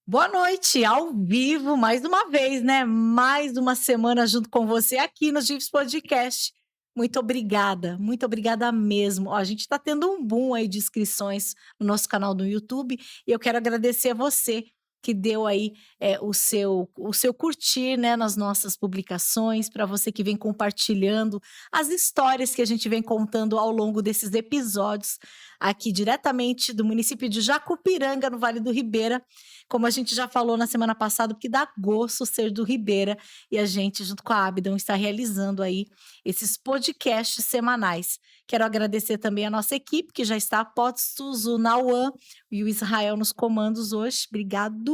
Boa noite, ao vivo, mais uma vez, né? Mais uma semana junto com você aqui no GIFs Podcast. Muito obrigada mesmo. Ó, a gente está tendo um boom aí de inscrições no nosso canal do YouTube e eu quero agradecer a você que deu aí o seu curtir, né, nas nossas publicações, para você que vem compartilhando as histórias que a gente vem contando ao longo desses episódios aqui diretamente do município de Jacupiranga, no Vale do Ribeira. Como a gente já falou na semana passada, porque dá gosto ser do Ribeira e a gente, junto com a Abdon, está realizando aí esses podcasts semanais. Quero agradecer também a nossa equipe, que já está a postos, o Nauan e o Israel nos comandos hoje. Obrigado.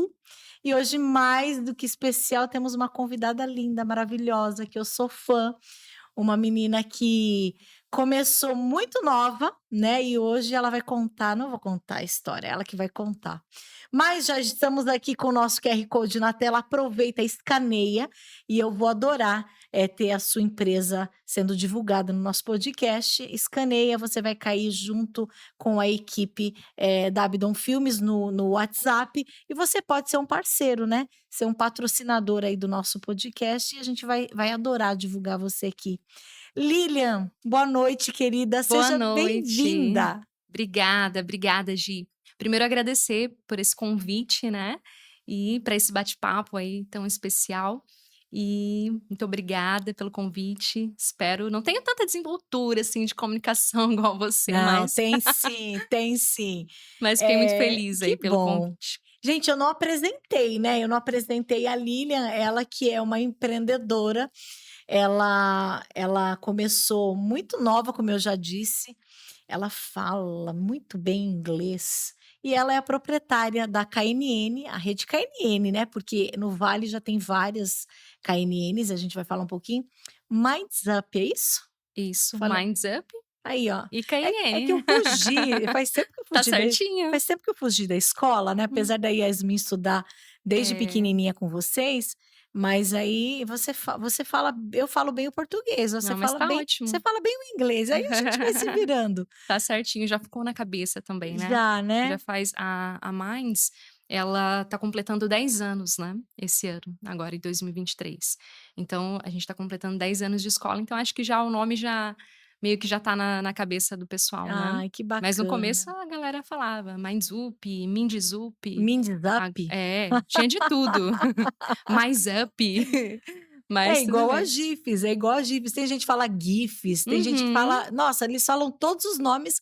E hoje, mais do que especial, temos uma convidada linda, maravilhosa, que eu sou fã, uma menina que começou muito nova, né? E hoje ela vai contar, não vou contar a história, ela que vai contar. Mas já estamos aqui com o nosso QR Code na tela, aproveita, escaneia, e eu vou adorar ter a sua empresa sendo divulgada no nosso podcast. Escaneia, você vai cair junto com a equipe da Abdon Filmes no WhatsApp, e você pode ser um parceiro, né? Ser um patrocinador aí do nosso podcast, e a gente vai adorar divulgar você aqui. Lilian, boa noite, querida. Boa Seja noite. bem-vinda. Obrigada, obrigada, Gi. Primeiro agradecer por esse convite, né, e para esse bate-papo aí tão especial. E muito obrigada pelo convite. Espero não tenho tanta desenvoltura, assim, de comunicação igual você, Não, mas tem sim, tem sim. mas fiquei muito feliz Que aí pelo bom. convite. Gente, eu não apresentei, né? Eu não apresentei a Lilian, ela que é uma empreendedora. Ela começou muito nova, como eu já disse. Ela fala muito bem inglês. E ela é a proprietária da KNN, a rede KNN, né? Porque no Vale já tem várias KNNs, a gente vai falar um pouquinho. Minds Up, é isso? Isso, Fala Minds Up aí, ó. e É que eu KNN. fugi, Tá certinho. faz tempo que eu fugi da escola, né, Hum, apesar da Yasmin estudar desde é. pequenininha com vocês, mas aí você fala eu falo bem o português, Não, mas tá você ótimo. fala bem o inglês, aí a gente vai se virando. Tá certinho, já ficou na cabeça também, né. Já, Já né? faz a Minds, ela tá completando 10 anos, né, esse ano, agora em 2023. Então a gente tá completando 10 anos de escola, então acho que já o nome já meio que já tá na cabeça do pessoal, né. Ai, que Mas no bacana. começo a galera falava Minds Up, Minds Up, Minds Up? tinha de tudo. Mais Up, É mas tudo igual a bem. GIFs, é igual a GIFs, tem gente que fala GIFs, tem gente que Uhum. fala nossa, eles falam todos os nomes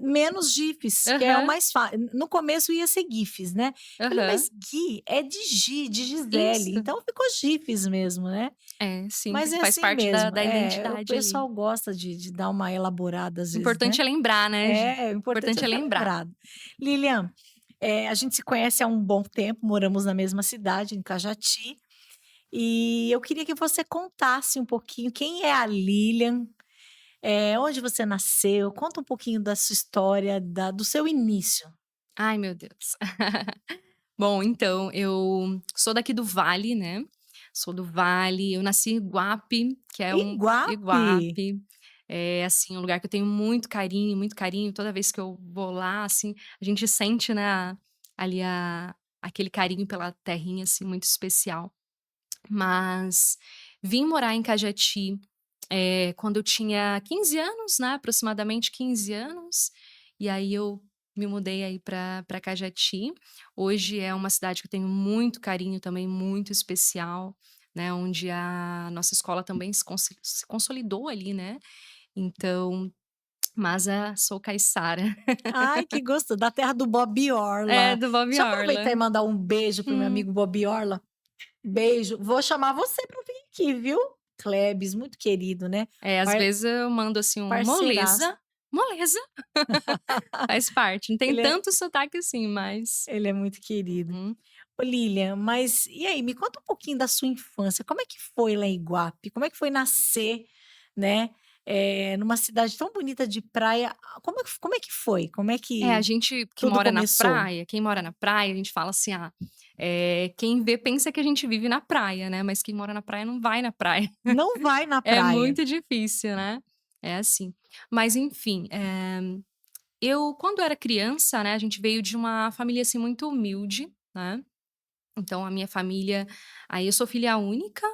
menos GIFs, que é o Aham, mais fácil. No começo ia ser GIFs, né. Falei: "Mas aham. Gui é de Gisele, Isso. então ficou GIFs mesmo, né". É, sim, Mas é faz assim parte da mesmo. da O identidade ali. pessoal gosta de dar uma elaborada às O vezes, né. importante é lembrar, né, Gi. É, o O importante importante é é ser lembrar. lembrado. Lilian, a gente se conhece há um bom tempo, moramos na mesma cidade, em Cajati, e eu queria que você contasse um pouquinho quem é a Lilian, onde você nasceu, conta um pouquinho da sua história, da do seu início. Ai, meu Deus. Bom, então, eu sou daqui do Vale, né, sou do Vale, eu nasci em Iguape, que é Iguape? Iguape, é, assim, um lugar que eu tenho muito carinho, toda vez que eu vou lá, assim, a gente sente, né, ali aquele carinho pela terrinha, assim, muito especial. Mas vim morar em Cajati, quando eu tinha 15 anos, né, aproximadamente 15 anos, e aí eu me mudei aí pra Cajati. Hoje é uma cidade que eu tenho muito carinho também, muito especial, né, onde a nossa escola também se consolidou ali, né, então mas, sou caiçara. Ai, que gosto da terra do Bob É, Orla. do Bob Deixa eu Orla. aproveitar e mandar um beijo para o meu Hum. amigo Bob Orla. Beijo. Vou chamar você para vir aqui, viu. Klebs, muito querido, né. É, às Par vezes eu mando, assim, um parceiraço. "moleza", "moleza", faz parte, não tem Ele é tanto sotaque assim, mas ele é muito querido. uhum. Ô Lilian, mas e aí, me conta um pouquinho da sua infância, como é que foi lá em Iguape? Como é que foi nascer, né, numa cidade tão bonita de praia? Como é que foi? Como é É, a que gente que tudo mora na começou? praia, quem mora na praia, a gente fala assim: quem vê pensa que a gente vive na praia, né, mas quem mora na praia não vai na praia. Não vai na É praia. muito difícil, né. É assim. Mas enfim, eu quando era criança, né, a gente veio de uma família, assim, muito humilde, né. Então a minha família aí eu sou filha única,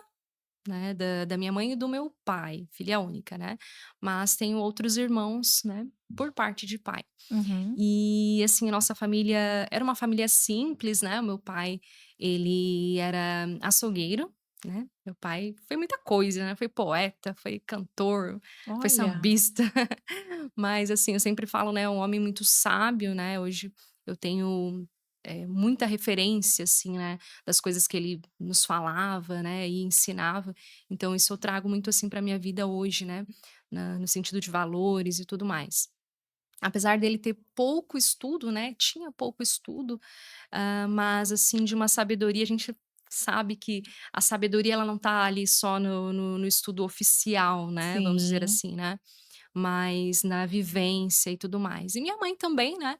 né, da minha mãe e do meu pai, filha única, né, mas tenho outros irmãos, né, por parte de pai. Uhum. E, assim, a nossa família era uma família simples, né, o meu pai, ele era açougueiro, né, meu pai foi muita coisa, né, foi poeta, foi cantor, foi Olha, sambista, mas, assim, eu sempre falo, né, um homem muito sábio, né, hoje eu tenho, muita referência, assim, né, das coisas que ele nos falava, né, e ensinava, então isso eu trago muito, assim, para minha vida hoje, né, no sentido de valores e tudo mais. Apesar dele ter pouco estudo, né, tinha pouco estudo, mas assim, de uma sabedoria a gente sabe que a sabedoria ela não tá ali só no estudo oficial, né, vamos dizer sim, assim, né, mas na vivência e tudo mais. E minha mãe também, né,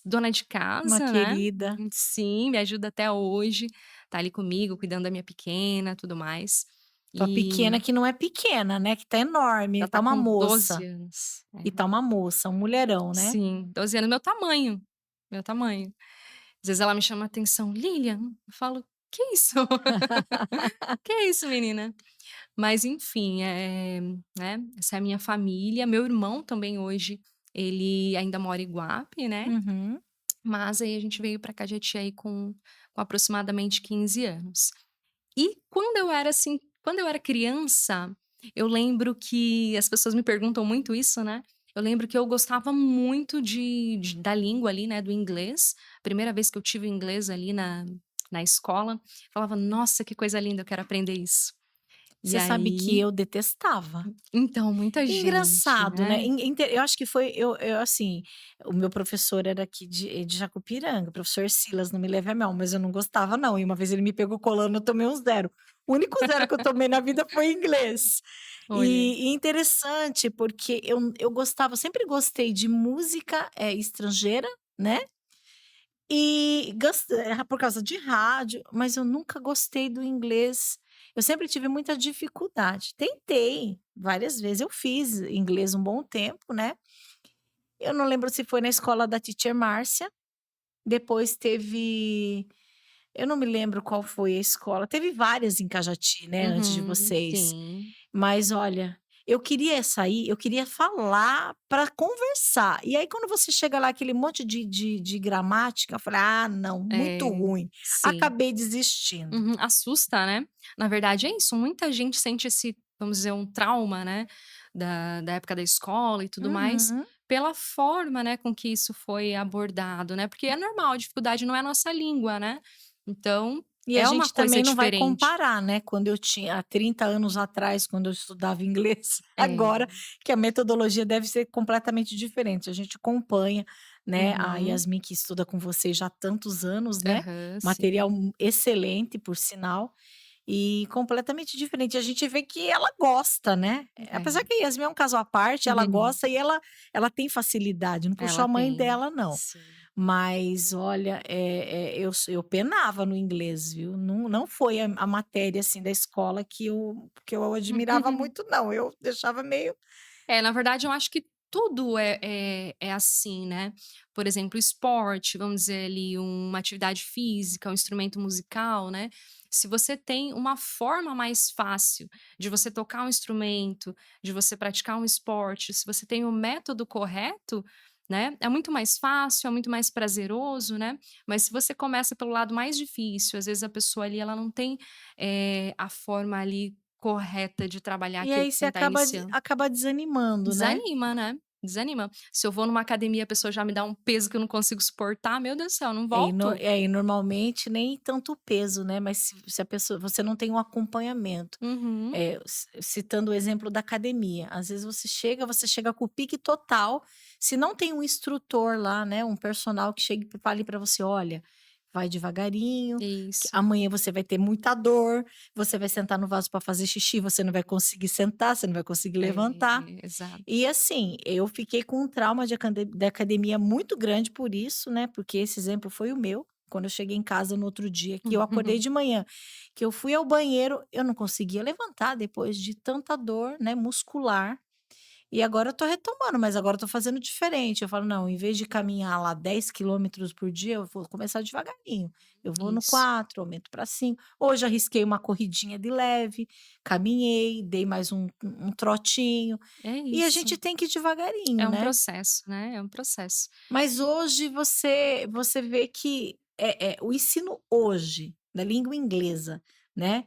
dona de uma casa, né, querida. sim, me ajuda até hoje, tá ali comigo, cuidando da minha pequena, tudo mais. Tua E pequena que não é pequena, né, que tá enorme, ela tá tá uma com 12 moça. anos. E tá uma moça, um mulherão, né. Sim, 12 anos, meu tamanho, meu tamanho. Às vezes ela me chama atenção: "Lilian", eu falo: "Que isso? Que isso menina?". Mas enfim, né, essa é a minha família, meu irmão também hoje, ele ainda mora em Iguape, né, Uhum. mas aí a gente veio pra cá já tinha aí com aproximadamente 15 anos. E quando eu era criança, eu lembro que as pessoas me perguntam muito isso, né, eu lembro que eu gostava muito da língua ali, né, do inglês. Primeira vez que eu tive o inglês ali na escola, falava: "Nossa, que coisa linda, eu quero aprender isso". E Você sabe que aí eu detestava. então, muita gente, Engraçado, né, né. eu acho que foi eu assim, o meu professor era aqui de Jacupiranga, o professor Silas, não me leve a mal, mas eu não gostava não, e uma vez ele me pegou colando, eu tomei um zero. O único zero que eu tomei na vida foi inglês. Olha. E interessante, porque eu gostava sempre gostei de música, estrangeira, né, por causa de rádio, mas eu nunca gostei do inglês. Eu sempre tive muita dificuldade. Tentei várias vezes, eu fiz inglês um bom tempo, né. Eu não lembro se foi na escola da Teacher Márcia, depois teve eu não me lembro qual foi a escola, teve várias em Cajati, né, antes de Uhum, vocês. sim. Mas olha, eu queria sair, eu queria falar para conversar. E aí quando você chega lá aquele monte de gramática, eu falei: "Ah não, muito É, ruim". sim. Acabei desistindo. Uhum, assusta, né. Na verdade é isso, muita gente sente esse, vamos dizer, um trauma, né, da época da escola e tudo mais, Uhum. pela forma, né, com que isso foi abordado, né, porque é normal, a dificuldade não é a nossa língua, né, então E a é uma gente coisa também não vai diferente. comparar, né, quando eu tinha há 30 anos atrás, quando eu estudava inglês, agora É. que a metodologia deve ser completamente diferente. A gente acompanha, né, a Uhum. Yasmin que estuda com você já há tantos anos, né, Aham, material sim. excelente, por sinal, e completamente diferente. A gente vê que ela gosta, né, apesar É. que a Yasmin é um caso à parte, ela gosta e ela tem facilidade, não puxou Ela a mãe tem. dela não. Sim. Mas olha, eu penava no inglês, viu. Não foi a matéria, assim, da escola que eu admirava muito não, eu deixava meio É, na verdade, eu acho que tudo é assim, né. Por exemplo, esporte, vamos dizer ali, uma atividade física, um instrumento musical, né. Se você tem uma forma mais fácil de você tocar um instrumento, de você praticar um esporte, se você tem o método correto, né, é muito mais fácil, é muito mais prazeroso, né. Mas se você começa pelo lado mais difícil, às vezes a pessoa ali, ela não tem, a forma ali correta de trabalhar e aquilo aí que você quem está iniciando. acaba desanimando, né. Desanima, né, desanima. Se eu vou numa academia, a pessoa já me dá um peso que eu não consigo suportar, meu Deus do céu, não volto. E normalmente nem tanto peso, né, mas se a pessoa você não tem um acompanhamento. Uhum. Citando o exemplo da academia, às vezes você chega com o pique total, se não tem um instrutor lá, né, um personal que chegue e fale para você: "Olha, vai devagarinho, que Isso. amanhã você vai ter muita dor, você vai sentar no vaso para fazer xixi, você não vai conseguir sentar, você não vai conseguir levantar". É, exato. E assim, eu fiquei com um trauma de academia muito grande por isso, né, porque esse exemplo foi o meu, quando eu cheguei em casa no outro dia, que eu acordei de manhã, que eu fui ao banheiro, eu não conseguia levantar depois de tanta dor, né, muscular. E agora eu tô retomando, mas agora eu tô fazendo diferente. Eu falo: "Não, em vez de caminhar lá 10 quilômetros por dia, eu vou começar devagarinho. Eu vou no Isso. 4, aumento para 5". Hoje arrisquei uma corridinha de leve, caminhei, dei mais um trotinho, É e a isso. gente tem que ir devagarinho, É um né. processo, né, é um processo. Mas hoje você vê que, o ensino hoje da língua inglesa, né,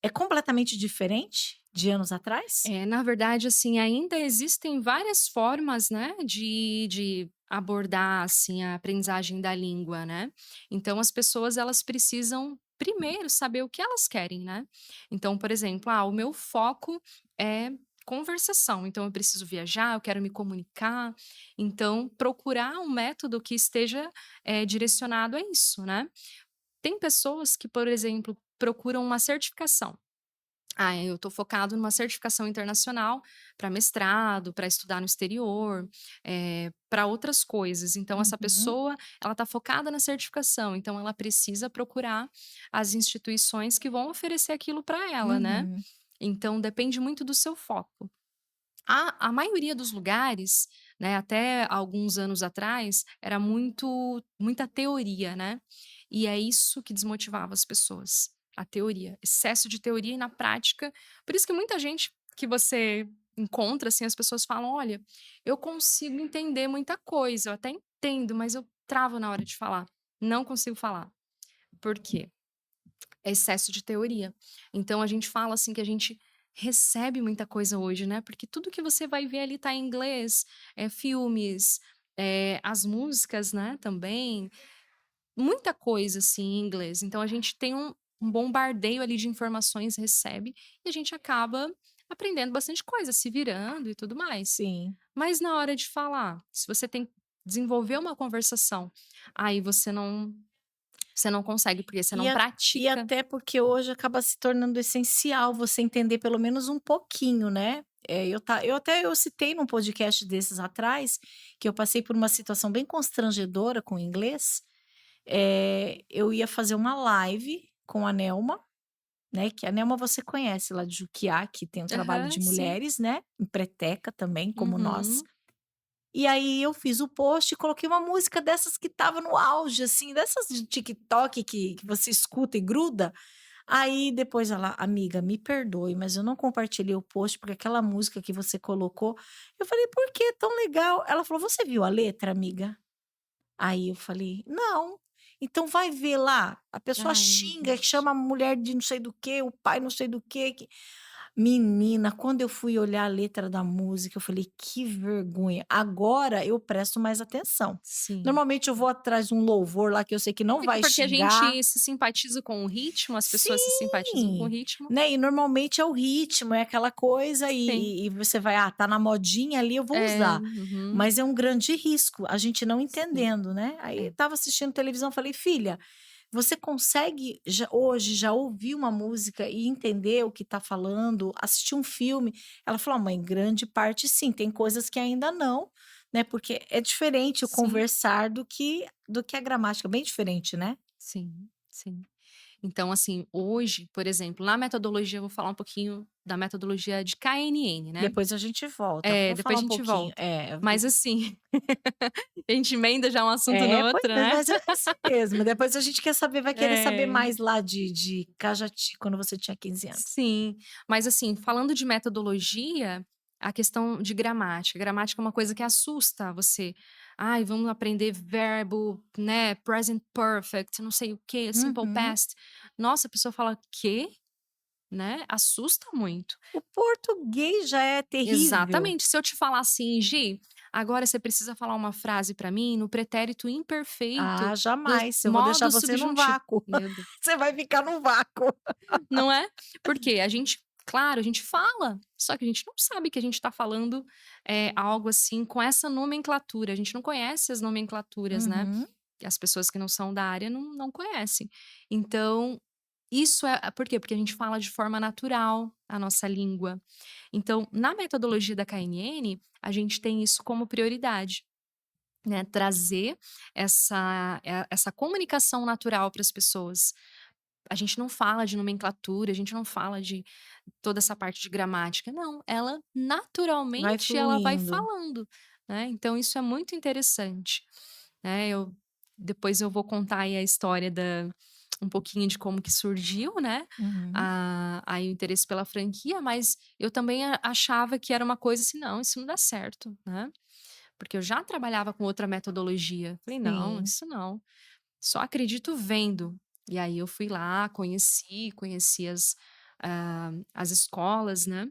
é completamente diferente de anos atrás? Na verdade, assim, ainda existem várias formas, né, de abordar, assim, a aprendizagem da língua, né. Então as pessoas elas precisam primeiro saber o que elas querem, né. Então, por exemplo, o meu foco é conversação, então eu preciso viajar, eu quero me comunicar, então procurar um método que esteja, direcionado a isso, né. Tem pessoas que, por exemplo, procuram uma certificação. Eu estou focado numa certificação internacional para mestrado, para estudar no exterior, para outras coisas. Então essa Uhum, pessoa, ela está focada na certificação, então ela precisa procurar as instituições que vão oferecer aquilo para ela, né. uhum. Então depende muito do seu foco. A maioria dos lugares, né, até alguns anos atrás, era muita teoria, né, e é isso que desmotivava as pessoas, a teoria, excesso de teoria e na prática por isso que muita gente que você encontra, assim, as pessoas falam: "Olha, eu consigo entender muita coisa, eu até entendo, mas eu travo na hora de falar, não consigo falar". Por quê? É excesso de teoria. Então a gente fala, assim, que a gente recebe muita coisa hoje, né, porque tudo que você vai ver ali tá em inglês, filmes, as músicas, né, também, muita coisa, assim, em inglês. Então a gente tem um bombardeio ali de informações, recebe, e a gente acaba aprendendo bastante coisa, se virando e tudo mais. Sim. Mas na hora de falar, se você tem que desenvolver uma conversação, aí você não consegue, porque você E não a e pratica. até porque hoje acaba se tornando essencial você entender pelo menos um pouquinho, né. Eu citei num podcast desses atrás, que eu passei por uma situação bem constrangedora com o inglês. Eu ia fazer uma live com a Nelma, né, que a Nelma você conhece lá de Juquiá, que tem um trabalho Aham, de sim. mulheres, né, empreteca também, como nós. Uhum. E aí eu fiz o post e coloquei uma música dessas que estava no auge, assim, dessas de TikTok que você escuta e gruda. Aí depois ela: "Amiga, me perdoe, mas eu não compartilhei o post, porque aquela música que você colocou". Eu falei: "Por que? Tão legal". Ela falou: "Você viu a letra, amiga?". Aí eu falei: "Não". Então vai ver lá, a pessoa Ai, meu xinga, Deus. chama a mulher de não sei do quê, o pai não sei do quê, que menina, quando eu fui olhar a letra da música, eu falei: "Que vergonha". Agora eu presto mais atenção. Sim. Normalmente eu vou atrás de um louvor lá que eu sei que não É vai porque a xingar. gente se simpatiza com o ritmo, as pessoas se simpatizam com o Sim, ritmo. né, e normalmente é o ritmo, é aquela coisa Sim. e você vai: "Ah, tá na modinha ali, eu vou usar". Uhum. Mas é um grande risco, a gente não Sim, entendendo, né. Aí é. estava assistindo televisão, falei: "Filha, você consegue hoje já ouvir uma música e entender o que tá falando, assistir um filme?". Ela falou: "Mãe, grande parte sim, tem coisas que ainda não", né, porque é diferente o Sim, conversar do que a gramática, bem diferente, né. sim, sim. Então, assim, hoje, por exemplo, na metodologia eu vou falar um pouquinho da metodologia de KNN, né. Depois a gente volta, vamos Depois falar a um gente pouquinho volta. Mas assim, a gente emenda já um assunto no pois outro, é, né. mas é assim mesmo, depois a gente vai querer saber É. mais lá de Cajati, quando você tinha 15 anos. Sim, mas assim, falando de metodologia, a questão de gramática. Gramática é uma coisa que assusta você. Ai, vamos aprender verbo, né? Present perfect, não sei o quê, simple Uhum. past. Nossa, a pessoa fala, quê? Né? Assusta muito. O português já é terrível. Exatamente. Se eu te falar assim, Gi, agora você precisa falar uma frase pra mim no pretérito imperfeito Ah, do jamais, eu vou deixar modo você num subjuntivo. vácuo. Meu Deus. Você vai ficar num vácuo. Não é? Porque a gente claro, a gente fala, só que a gente não sabe que a gente tá falando, algo assim com essa nomenclatura, a gente não conhece as nomenclaturas, né, Uhum. e as pessoas que não são da área não conhecem. Então, isso por quê? Porque a gente fala de forma natural a nossa língua. Então, na metodologia da KNN, a gente tem isso como prioridade, né, trazer essa comunicação natural para as pessoas. a gente não fala de nomenclatura, a gente não fala de toda essa parte de gramática, não, ela Vai naturalmente ela vai fluindo. falando, né, então isso é muito interessante, né, eu depois eu vou contar aí a história da um pouquinho de como que surgiu, né, Uhum. aí o interesse pela franquia, mas eu também achava que era uma coisa assim: "Não, isso não dá certo", né, porque eu já trabalhava com outra metodologia, falei: "Não, Sim. isso não". Só acredito vendo. E aí eu fui lá, conheci as escolas, né,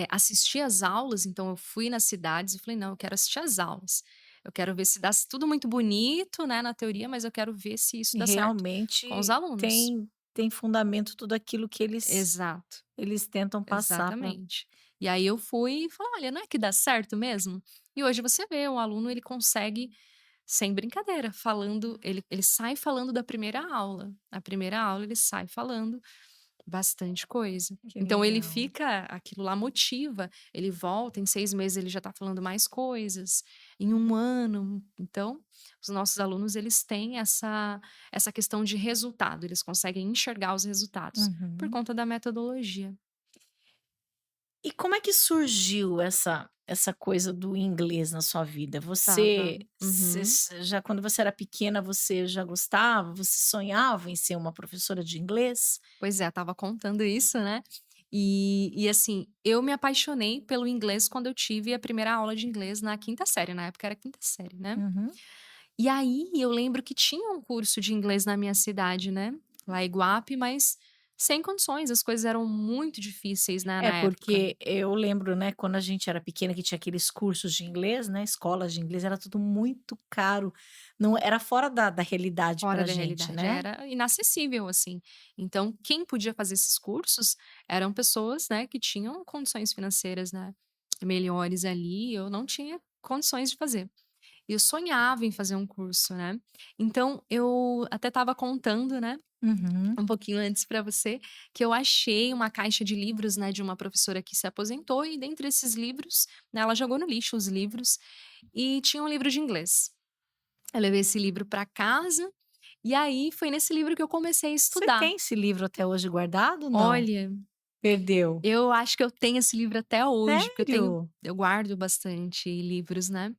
assisti às aulas, então eu fui nas cidades e falei: "Não, eu quero assistir às aulas. Eu quero ver se dá tudo muito bonito, né, na teoria, mas eu quero ver se isso E dá certo com os realmente alunos". tem fundamento tudo aquilo que Exato, eles tentam passar para. exatamente. E aí eu fui e falei: "Olha, não é que dá certo mesmo?". E hoje você vê, o aluno ele consegue sem brincadeira, falando ele sai falando da primeira aula. A primeira aula ele sai falando bastante coisa. Que Então ele legal. fica aquilo lá motiva, ele volta, em 6 meses ele já está falando mais coisas, em 1 ano. Então, os nossos alunos eles têm essa questão de resultado, eles conseguem enxergar os resultados, por Uhum. conta da metodologia. E como é que surgiu essa coisa do inglês na sua vida? Tá, Você uhum. já quando você era pequena, você já gostava, você sonhava em ser uma professora de inglês? Pois é, estava contando isso, né. E assim, eu me apaixonei pelo inglês quando eu tive a primeira aula de inglês na quinta série, na época era quinta série, né. Uhum. E aí eu lembro que tinha um curso de inglês na minha cidade, né, lá em Iguape, mas sem condições, as coisas eram muito difíceis, né, É, na época. porque eu lembro, né, quando a gente era pequena que tinha aqueles cursos de inglês, né, escolas de inglês, era tudo muito caro, não era fora da realidade Fora pra da gente, realidade, né. era inacessível, assim. Então, quem podia fazer esses cursos eram pessoas, né, que tinham condições financeiras, né, melhores ali, eu não tinha condições de fazer. E eu sonhava em fazer um curso, né. Então eu até estava contando, né, Uhum. um pouquinho antes para você, que eu achei uma caixa de livros, né, de uma professora que se aposentou e dentre esses livros, né, ela jogou no lixo os livros, e tinha um livro de inglês. Eu levei esse livro para casa e aí foi nesse livro que eu comecei a Você estudar. tem esse livro até hoje guardado, não? Olha, Perdeu? eu acho que eu tenho esse livro até hoje, porque Sério? eu guardo bastante livros, né.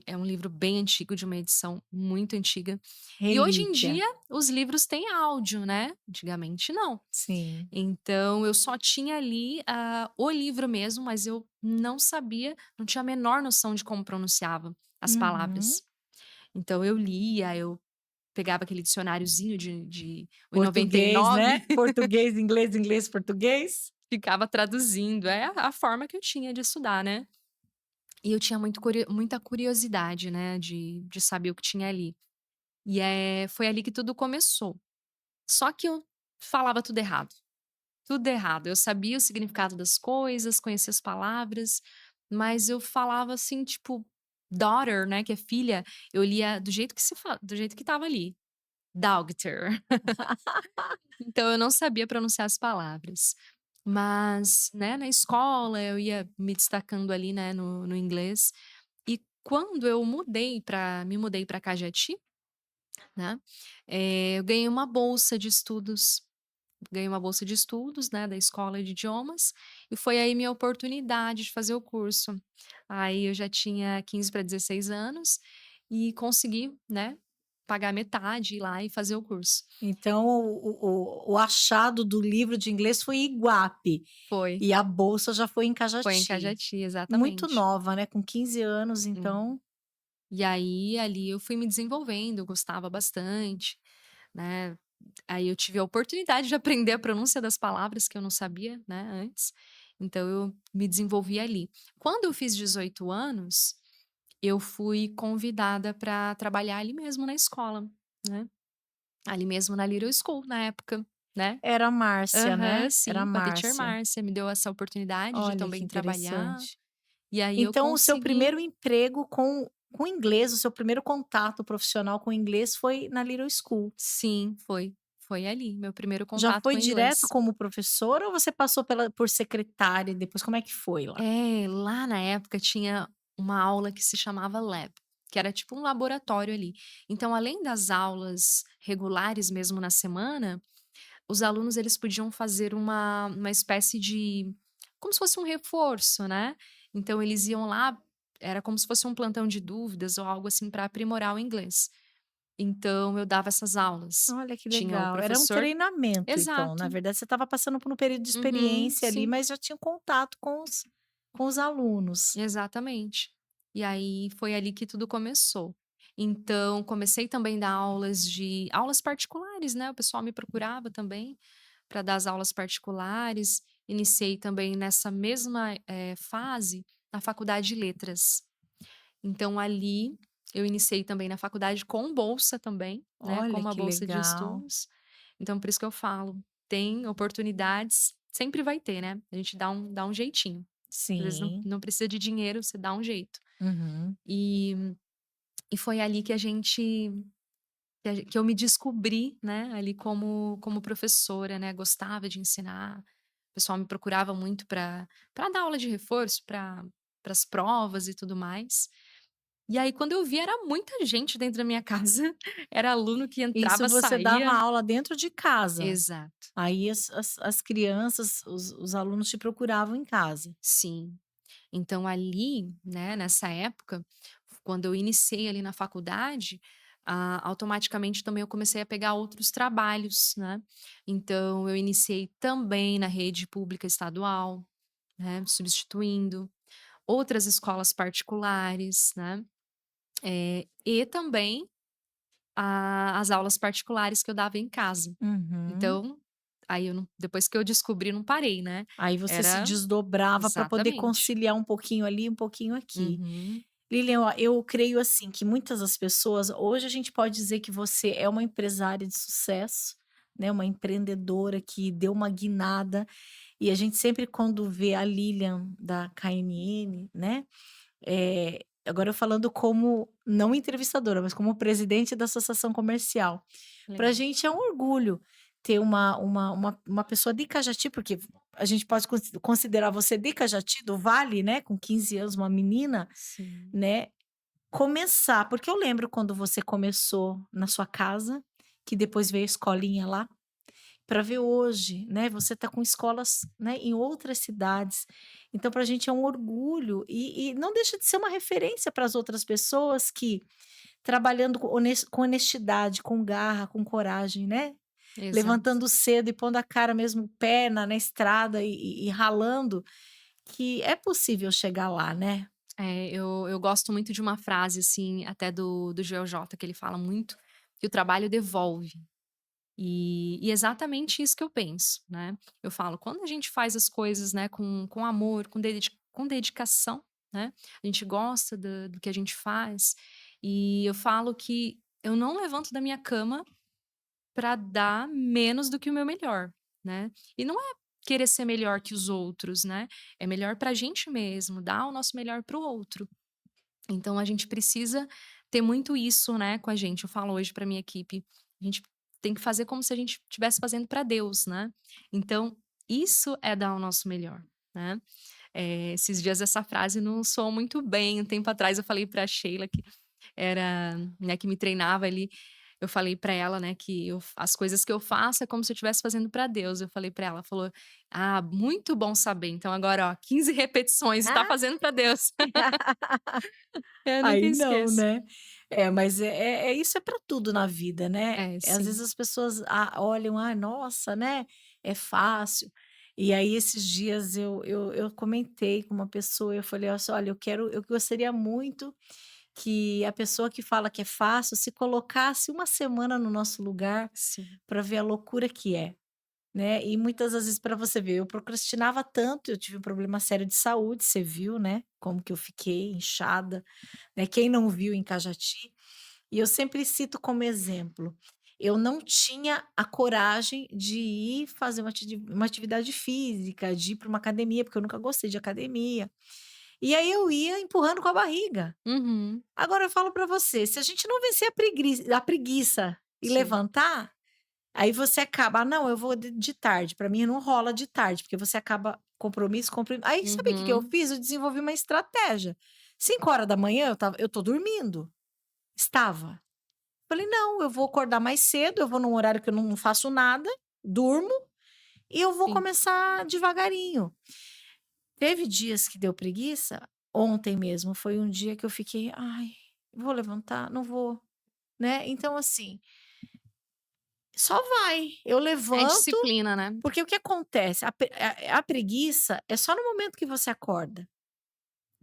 É um livro bem antigo, de uma edição muito antiga. E hoje em Relíquia. dia, os livros têm áudio, né, antigamente não. Sim. Então eu só tinha ali, o livro mesmo, mas eu não sabia, não tinha a menor noção de como pronunciava as Uhum. palavras. Então eu lia, eu pegava aquele dicionáriozinho de o e noventa e Português, né? nove, Português, inglês, inglês, português. ficava traduzindo. É a forma que eu tinha de estudar, né. E eu tinha muita curiosidade, né, de saber o que tinha ali. E, foi ali que tudo começou. Só que eu falava tudo errado, tudo errado. Eu sabia o significado das coisas, conhecia as palavras, mas eu falava assim, tipo, daughter, né, que é filha, eu lia do jeito que estava ali, Daughter. Então eu não sabia pronunciar as palavras. Mas, né, na escola eu ia me destacando ali, né, no inglês. E quando eu me mudei para Cajati, né, eu ganhei uma bolsa de estudos. Ganhei uma bolsa de estudos, né, da escola de idiomas, e foi aí minha oportunidade de fazer o curso. Aí eu já tinha 15 para 16 anos e consegui, né, pagar metade, ir lá e fazer o curso. Então o achado do livro de inglês foi em Iguape, Foi, e a bolsa já foi em foi em Cajati. Cajati, Muito exatamente. nova, né, com 15 anos, Hum. então E aí, ali eu fui me desenvolvendo, eu gostava bastante, né. Aí eu tive a oportunidade de aprender a pronúncia das palavras que eu não sabia, né, antes, então eu me desenvolvi ali. Quando eu fiz 18 anos, eu fui convidada para trabalhar ali mesmo na escola, né, ali mesmo na Little School na época, né. era a Márcia, Aham, né, era a sim, com a teacher Márcia. Márcia, me deu essa oportunidade de Olha que também trabalhar, interessante. e aí eu Então o seu consegui. primeiro emprego com inglês, o seu primeiro contato profissional com inglês foi na Little School. Sim, foi ali, meu primeiro Já contato foi com direto inglês. como professora ou você passou por secretária e depois como é que foi lá? É, lá na época tinha uma aula que se chamava Lab, que era tipo um laboratório ali. Então, além das aulas regulares mesmo na semana, os alunos eles podiam fazer uma espécie de como se fosse um reforço, né. Então eles iam lá, era como se fosse um plantão de dúvidas ou algo assim para aprimorar o inglês. Então eu dava essas aulas. Olha que Tinha o legal. Era um professor treinamento, então. Na exato. verdade, você estava passando por um período de Uhum, experiência ali, sim, mas já tinha contato com os alunos. exatamente. E aí foi ali que tudo começou. Então comecei também a dar aulas particulares, né, o pessoal me procurava também para dar as aulas particulares. Iniciei também nessa mesma, fase na faculdade de letras. Então ali, eu iniciei também na faculdade com bolsa também, né, com Olha uma que bolsa de legal. estudos. Então por isso que eu falo, tem oportunidades, sempre vai ter, né, a gente dá um jeitinho. Às vezes Sim. não precisa de dinheiro, você dá um jeito. Uhum. E e foi ali que eu me descobri, né, ali como professora, né, gostava de ensinar. O pessoal me procurava muito para dar aula de reforço para as provas e tudo mais. E aí quando eu vi era muita gente dentro da minha casa, era aluno que Isso entrava, você dava saía. aula dentro de casa. Exato, Aí as crianças, os alunos te procuravam em casa. sim. Então ali, né, nessa época, quando eu iniciei ali na faculdade, automaticamente também eu comecei a pegar outros trabalhos, né. Então eu iniciei também na rede pública estadual, né, substituindo, outras escolas particulares, né, e também as aulas particulares que eu dava em casa. Uhum. Então, aí eu não depois que eu descobri, não parei, né. Aí você se Era desdobrava para poder exatamente. conciliar um pouquinho ali, um pouquinho aqui. Uhum. Lilian, ó, eu creio assim que muitas das pessoas hoje a gente pode dizer que você é uma empresária de sucesso, né, uma empreendedora que deu uma guinada, e a gente sempre quando vê a Lilian da KNN, né, agora eu falando como não entrevistadora, mas como presidente da associação comercial. Para a Legal. gente é um orgulho ter uma pessoa de Cajati, porque a gente pode considerar você de Cajati, do Vale, né, com 15 anos, uma menina, Sim. né, começar, porque eu lembro quando você começou na sua casa, que depois veio a escolinha lá, para ver hoje, né, você está com escolas, né, em outras cidades. Então para a gente é um orgulho e não deixa de ser uma referência para as outras pessoas que trabalhando com honestidade, com garra, com coragem, né, Exato. levantando cedo e pondo a cara mesmo, o pé na estrada e ralando, que é possível chegar lá, né. É, eu gosto muito de uma frase, assim, até do Joel J, que ele fala muito, que o trabalho devolve. E exatamente isso que eu penso, né. Eu falo, quando a gente faz as coisas, né, com amor, com dedicação, né, a gente gosta do que a gente faz, e eu falo que eu não levanto da minha cama para dar menos do que o meu melhor, né. E não é querer ser melhor que os outros, né, é melhor para a gente mesmo, dar o nosso melhor para o outro. Então a gente precisa ter muito isso, né, com a gente. Eu falo hoje para minha equipe, a gente tem que fazer como se a gente estivesse fazendo para Deus, né. Então, isso é dar o nosso melhor, né. Esses dias essa frase não soou muito bem, um tempo atrás eu falei pra Sheila que era, né, que me treinava ali, eu falei pra ela, né, que as coisas que eu faço é como se eu estivesse fazendo pra Deus, eu falei pra ela, ela falou: "Ah, muito bom saber, então agora ó, 15 repetições e tá Ah. fazendo pra Deus". Eu nunca Aí não, esqueço. né. É, mas isso é para tudo na vida, né. É, Às vezes sim. as pessoas, olham: "Ah, nossa, né, é fácil". E aí esses dias eu comentei com uma pessoa, eu falei assim: "Olha, eu gostaria muito que a pessoa que fala que é fácil se colocasse uma semana no nosso lugar Sim. para ver a loucura que é". Né, e muitas das vezes para você ver, eu procrastinava tanto, eu tive um problema sério de saúde, você viu, né, como que eu fiquei inchada, né, quem não viu em Cajati, e eu sempre cito como exemplo, eu não tinha a coragem de ir fazer uma atividade física, de ir para uma academia, porque eu nunca gostei de academia, e aí eu ia empurrando com a barriga. Uhum. Agora eu falo para você, se a gente não vencer a preguiça e Sim. levantar, aí você acaba: "Ah, não, eu vou de tarde", pra mim não rola de tarde, porque você acaba compromisso. Aí sabe o que que eu Uhum. fiz? Eu desenvolvi uma estratégia. 5 horas da manhã eu tô dormindo. Estava. Falei: "Não, eu vou acordar mais cedo, eu vou num horário que eu não faço nada, durmo e eu vou Sim. começar devagarinho". Teve dias que deu preguiça, ontem mesmo foi um dia que eu fiquei: "Ai, vou levantar? Não vou", né. Então assim, só vai, eu É levanto, disciplina, né. porque o que acontece, a preguiça é só no momento que você acorda.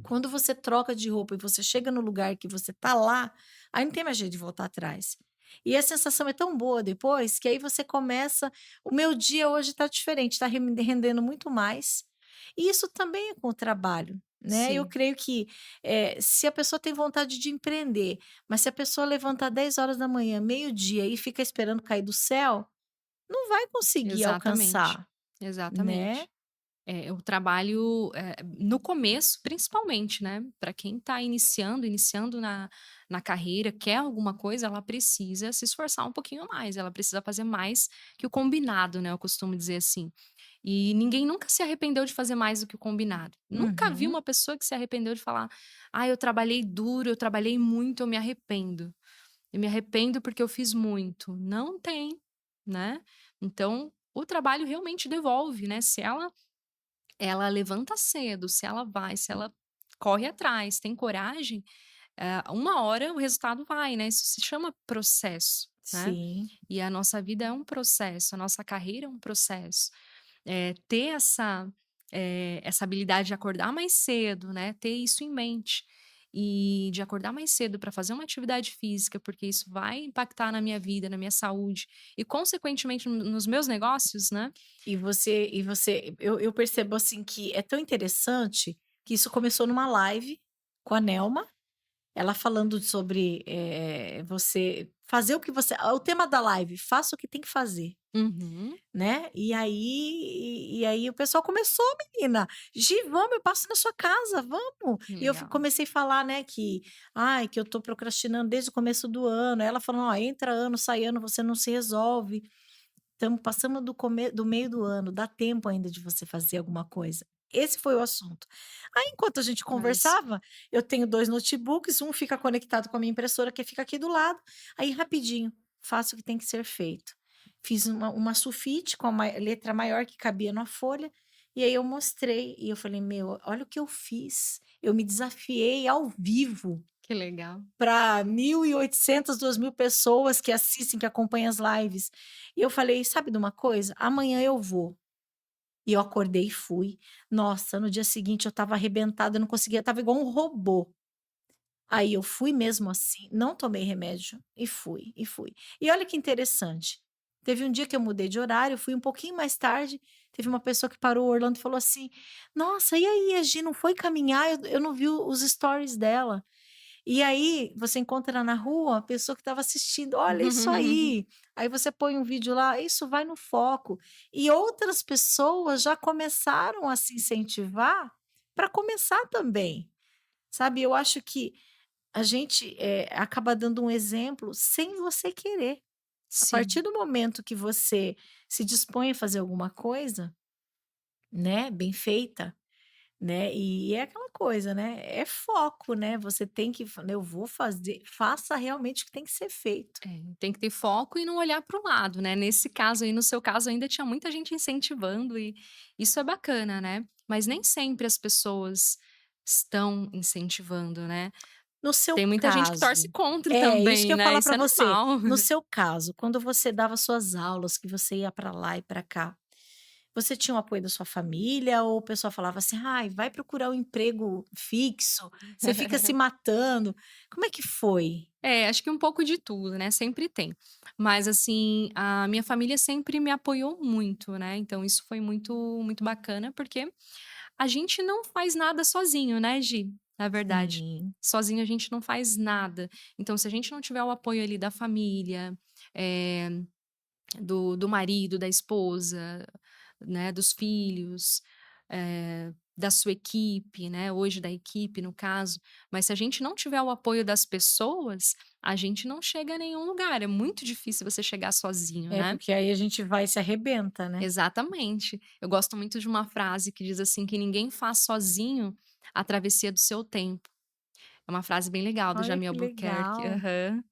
Quando você troca de roupa e você chega no lugar que você tá lá, aí não tem mais jeito de voltar atrás. E a sensação é tão boa depois, que aí você começa o meu dia hoje tá diferente, tá rendendo muito mais. E isso também é com o trabalho, né. Eu Sim, creio que, se a pessoa tem vontade de empreender, mas se a pessoa levantar 10 horas da manhã, meio-dia e fica esperando cair do céu, não vai conseguir exatamente, alcançar, né. exatamente. O trabalho, no começo, principalmente, né, para quem está iniciando na carreira, quer alguma coisa, ela precisa se esforçar um pouquinho mais, ela precisa fazer mais que o combinado, né, eu costumo dizer assim. E ninguém nunca se arrependeu de fazer mais do que o combinado. Nunca vi Uhum. uma pessoa que se arrependeu de falar: "Ah, eu trabalhei duro, eu trabalhei muito, eu me arrependo. Eu me arrependo porque eu fiz muito". Não tem, né. Então, o trabalho realmente devolve, né, se ela levanta cedo, se ela vai, se ela corre atrás, tem coragem, uma hora o resultado vai, né, isso se chama processo, né. Sim. E a nossa vida é um processo, a nossa carreira é um processo. Ter essa habilidade de acordar mais cedo, né, ter isso em mente, e de acordar mais cedo para fazer uma atividade física, porque isso vai impactar na minha vida, na minha saúde e consequentemente nos meus negócios, né. Eu percebo, assim, que é tão interessante que isso começou numa live com a Nelma, ela falando sobre, você fazer o tema da live: "Faça o que tem que fazer", Uhum, né. E aí o pessoal começou: "Menina, Gi, vamos, eu passo na sua casa, vamos". E eu legal. comecei a falar, né, que: "Ai, que eu tô procrastinando desde o começo do ano", ela falando: "Ó, entra ano, sai ano, você não se resolve". Passamos do meio do ano, dá tempo ainda de você fazer alguma coisa. Esse foi o assunto. Aí, enquanto a gente Olha isso. conversava, eu tenho 2 notebooks, um fica conectado com a minha impressora, que fica aqui do lado, aí rapidinho, faço o que tem que ser feito. Fiz uma sulfite com a letra maior que cabia na folha, e aí eu mostrei, e eu falei: "Meu, olha o que eu fiz, eu me desafiei ao vivo" Que legal. para 1.800, 2.000 pessoas que assistem, que acompanham as lives. E eu falei: "Sabe de uma coisa? Amanhã eu vou". E eu acordei e fui. Nossa, no dia seguinte eu estava arrebentada, eu não conseguia, estava igual um robô. Aí eu fui mesmo assim, não tomei remédio e fui, e fui. E olha que interessante, teve um dia que eu mudei de horário, fui um pouquinho mais tarde, teve uma pessoa que parou o Orlando e falou assim: "Nossa, e aí, a Gi não foi caminhar? Eu não vi os stories dela". E aí, você encontra na rua a pessoa que estava assistindo, "Olha isso aí", aí você põe um vídeo lá, isso vai no foco. E outras pessoas já começaram a se incentivar para começar também, sabe. Eu acho que a gente, acaba dando um exemplo sem você querer. A partir Sim. do momento que você se dispõe a fazer alguma coisa, né, bem feita, né, e é aquela coisa, né, é foco, né, você tem que "Eu vou fazer", faça realmente o que tem que ser feito. Tem que ter foco e não olhar para o lado, né. Nesse caso aí, no seu caso, ainda tinha muita gente incentivando e isso é bacana, né. Mas nem sempre as pessoas estão incentivando, né. No seu Tem muita gente que torce caso, contra é isso que também, eu ia né, falar isso para é você, normal. no seu caso, quando você dava suas aulas, que você ia para lá e para cá, você tinha o apoio da sua família ou o pessoal falava assim: "Ai, vai procurar um emprego fixo, você fica se matando", como é que foi? Acho que um pouco de tudo, né, sempre tem. Mas, assim, a minha família sempre me apoiou muito, né, então isso foi muito bacana, porque a gente não faz nada sozinho, né, Gi, na verdade. Sim. Sozinho a gente não faz nada. Então se a gente não tiver o apoio ali da família, eh, do marido, da esposa, né, dos filhos, da sua equipe, né, hoje da equipe no caso, mas se a gente não tiver o apoio das pessoas, a gente não chega a nenhum lugar, é muito difícil você chegar sozinho, É, né. porque aí a gente vai e se arrebenta, né. Exatamente. Eu gosto muito de uma frase que diz assim, que ninguém faz sozinho a travessia do seu tempo. É uma frase bem legal do Olha Jamil que Albuquerque. legal. Aham.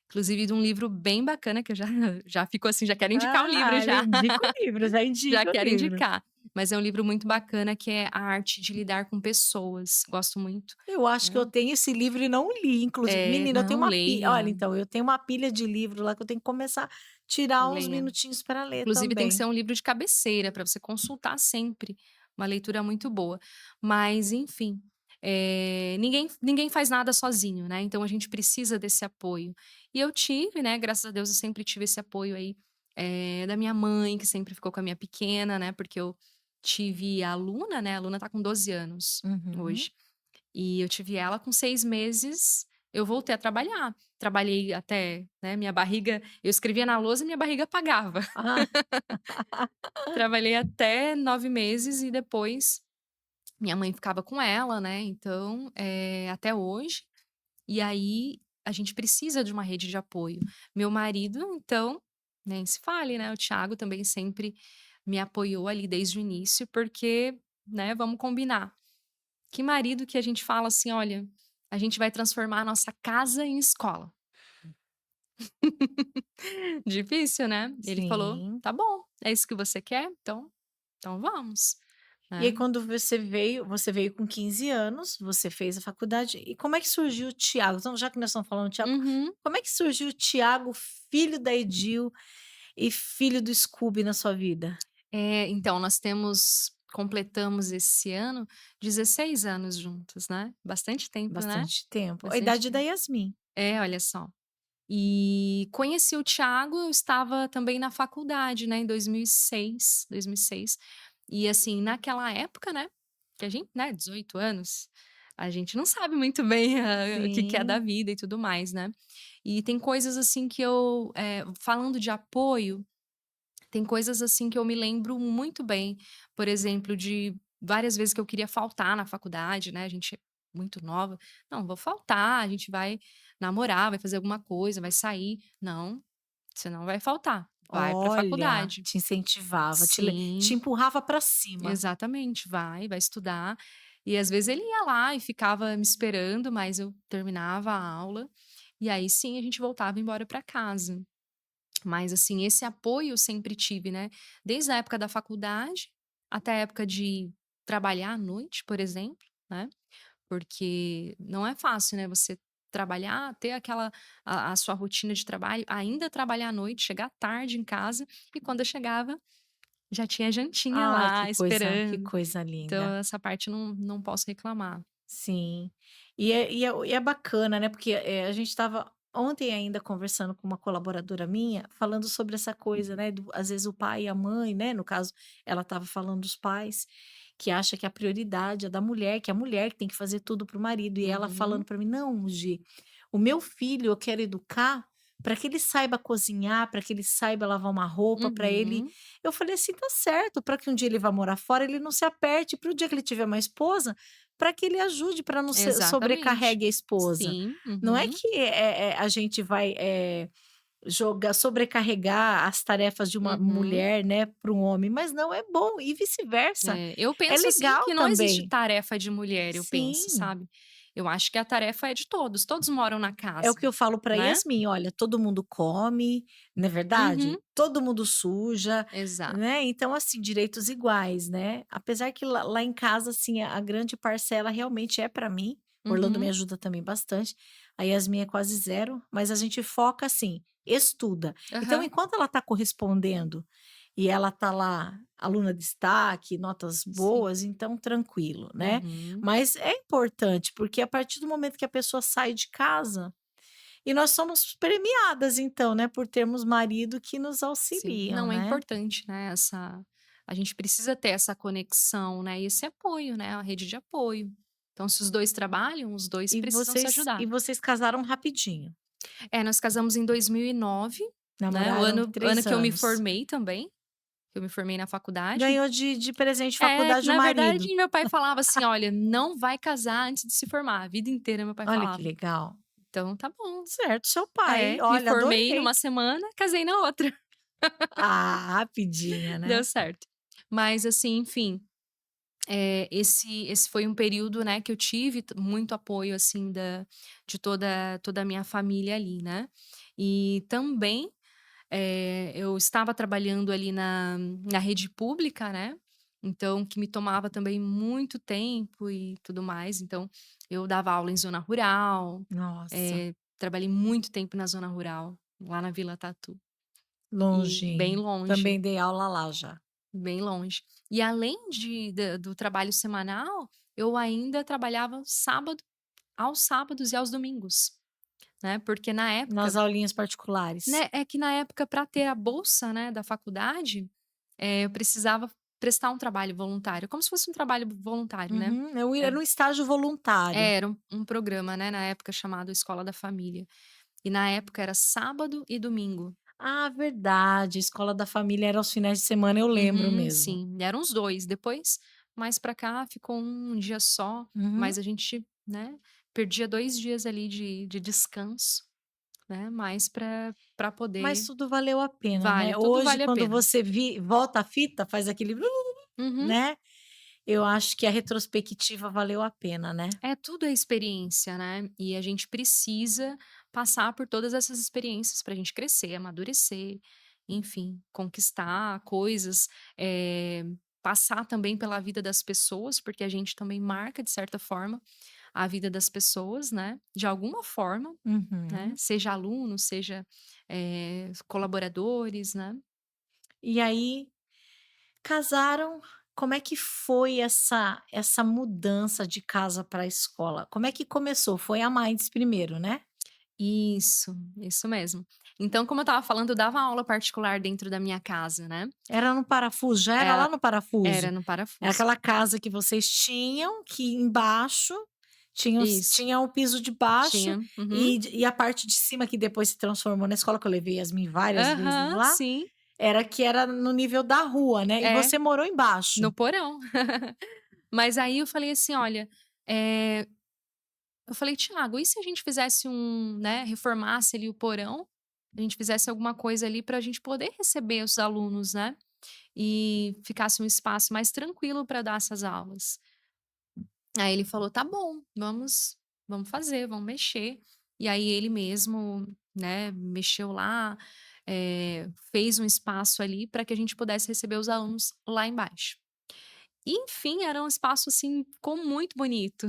Inclusive de um livro bem bacana que eu já já fico assim, já quero indicar o livro Eu já. indico o livro, já Já indico o quero livro. indicar. Mas é um livro muito bacana que é A Arte de Lidar com Pessoas. Gosto muito. Eu acho que eu Então, tenho esse livro e não li, inclusive. Menina, eu tenho não, uma pilha. Olha, leia, então, eu tenho uma pilha de livro lá que eu tenho que começar a tirar uns leia. minutinhos para ler Inclusive tem que também. ser um livro de cabeceira para você consultar sempre, uma leitura muito boa. Mas enfim, ninguém faz nada sozinho, né, então a gente precisa desse apoio. E eu tive, né, graças a Deus eu sempre tive esse apoio aí, da minha mãe, que sempre ficou com a minha pequena, né, porque eu tive a Luna, né, a Luna tá com 12 anos Uhum. hoje. E eu tive ela com 6 meses, eu voltei a trabalhar. Trabalhei até, né, minha barriga eu escrevia na lousa e minha barriga apagava. Ah, Trabalhei até 9 meses e depois minha mãe ficava com ela, né, então, até hoje. E aí a gente precisa de uma rede de apoio. Meu marido, então, nem se fale, né, o Thiago também sempre me apoiou ali desde o início, porque, né, vamos combinar, que marido que a gente fala assim: "Olha, a gente vai transformar a nossa casa em escola". Difícil, né. Ele falou: sim. "Tá bom, é isso que você quer? Então vamos", E aí né. quando você veio com 15 anos, você fez a faculdade, e como é que surgiu o Tiago? Então já que nós estamos falando do Tiago, Uhum. como é que surgiu o Tiago, filho da Edil e filho do Scooby na sua vida? Então nós completamos esse ano 16 anos juntos, né. Bastante tempo, né. Bastante tempo. A Bastante idade da tempo. Yasmin. Olha só. E conheci o Thiago, eu estava também na faculdade, né, em 2006. E assim, naquela época, né, que a gente, né, 18 anos, a gente não sabe muito bem o que é da Sim. vida e tudo mais, né. E tem coisas assim que eu, falando de apoio, tem coisas assim que eu me lembro muito bem, por exemplo, de várias vezes que eu queria faltar na faculdade, né, a gente é muito nova. "Não, vou faltar, a gente vai namorar, vai fazer alguma coisa, vai sair". "Não, você não vai faltar, vai pra Olha, faculdade". te incentivava, te "Sim". empurrava para cima. Exatamente, vai estudar. E às vezes ele ia lá e ficava me esperando, mas eu terminava a aula, e aí sim a gente voltava embora para casa. Mas assim, esse apoio eu sempre tive, né, desde a época da faculdade, até a época de trabalhar à noite, por exemplo, né, porque não é fácil, né, você trabalhar, ter aquela a sua rotina de trabalho, ainda trabalhar à noite, chegar tarde em casa, e quando eu chegava, já tinha jantinha Ai, lá que esperando. coisa Então linda. essa parte não posso reclamar. Sim. E é bacana, né, porque, a gente estava ontem ainda conversando com uma colaboradora minha, falando sobre essa coisa, né, do às vezes o pai e a mãe, né, no caso, ela estava falando dos pais, que acha que a prioridade é da mulher, que é a mulher que tem que fazer tudo para o marido, e ela falando Uhum. para mim: "Não, Gi, o meu filho eu quero educar para que ele saiba cozinhar, para que ele saiba lavar uma roupa, para ele". Uhum. Eu falei assim: "Tá certo, para que um dia ele vá morar fora, ele não se aperte, para o dia que ele tiver uma esposa, para que ele ajude, para não Exatamente. sobrecarregue a esposa". Sim. Não é Uhum. que, a gente vai, jogar sobrecarregar as tarefas de uma Uhum. mulher, né, para um homem, mas não, é bom, e vice-versa. Eu É penso, assim, legal que não existe também. tarefa de mulher, eu penso, Sim. sabe. Eu acho que a tarefa é de todos, todos moram na É o casa, que eu falo para né. Yasmin: "Olha, todo mundo come, não é Uhum. verdade? Todo mundo suja", Exato. né, então, assim, direitos iguais, né. Apesar que lá em casa, assim, a grande parcela realmente é para mim, Orlando me Uhum. ajuda também bastante, a Yasmin é quase zero, mas a gente foca assim: estuda. Então, Aham. enquanto ela está correspondendo e ela está lá, aluna destaque, notas Sim. boas, então tranquilo, né. Uhum. Mas é importante, porque a partir do momento que a pessoa sai de casa, e nós somos premiadas então, né, por termos marido que nos Sim. auxiliam, Não, é né. importante, né, a gente precisa ter essa conexão, né, e esse apoio, né, a rede de apoio. Então se os 2 trabalham, os 2 E precisam se vocês ajudar. e vocês casaram rapidinho? Nós casamos em 2009, né, o Namoraram ano 3 que eu me anos. formei também, que eu me formei na faculdade. Ganhou de presente de faculdade o Na marido. verdade, meu pai falava assim: "Olha, não vai casar antes de se formar", a vida inteira meu pai Olha que falava. legal. Então tá bom. Certo, seu pai, Me olha, formei adorei. numa semana, casei na outra. Ah, rapidinho, Deu né. certo. Mas assim, enfim, esse foi um período, né, que eu tive muito apoio, assim, de toda a minha família ali, né. E também, eu estava trabalhando ali na rede pública, né, então que me tomava também muito tempo e tudo mais, então eu dava aula em zona rural, Nossa, trabalhei muito tempo na zona rural, lá na Vila Tatu, e longe, bem hein. longe. Também dei aula lá já. Bem longe. E além do trabalho semanal, eu ainda trabalhava aos sábados e aos domingos, né, porque na Nas época, aulinhas particulares. né, é que na época para ter a bolsa, né, da faculdade, eu precisava prestar um trabalho voluntário, como se fosse um trabalho voluntário, né. Uhum. Eu ia Era no estágio voluntário. era um programa, né, na época chamado Escola da Família. E na época era sábado e domingo. Ah, verdade, escola da família era aos finais de semana, eu lembro Uhum, mesmo. sim, eram os 2. Depois, mais pra cá, ficou um dia só, Uhum. mas a gente, né, perdia 2 dias ali de descanso, né, mais pra Mas poder tudo valeu a pena, vale, né. tudo Hoje vale a quando pena. você volta a fita, faz aquele Uhum. né, eu acho que a retrospectiva valeu a pena, né. Tudo é experiência, né, e a gente precisa passar por todas essas experiências pra gente crescer, amadurecer, enfim, conquistar coisas, passar também pela vida das pessoas, porque a gente também marca, de certa forma, a vida das pessoas, né, de alguma forma, né, Uhum. seja aluno, seja, colaboradores, né. E aí, casaram, como é que foi essa mudança de casa para a escola? Como é que começou? Foi a Minds primeiro, né? Isso mesmo. Então, como eu estava falando, eu dava aula particular dentro da minha casa, né. Era no Parafuso? Já era lá Era no era Parafuso? no Era parafuso. aquela casa que vocês tinham, que embaixo Isso, tinha o piso de baixo tinha. Uhum. e a parte de cima que depois se transformou na escola, que eu levei Yasmin várias vezes Aham, lá, sim. era no nível da rua, né, e É, você morou embaixo. no porão. Mas aí eu falei assim: "Olha", eh, eu falei: "Tiago, e se a gente fizesse né, reformasse ali o porão, a gente fizesse alguma coisa ali pra gente poder receber os alunos, né, e ficasse um espaço mais tranquilo para dar essas aulas". Aí ele falou: "Tá bom, vamos fazer, vamos mexer". E aí ele mesmo, né, mexeu lá, fez um espaço ali para que a gente pudesse receber os alunos lá embaixo. E enfim, era um espaço, assim, ficou muito bonito.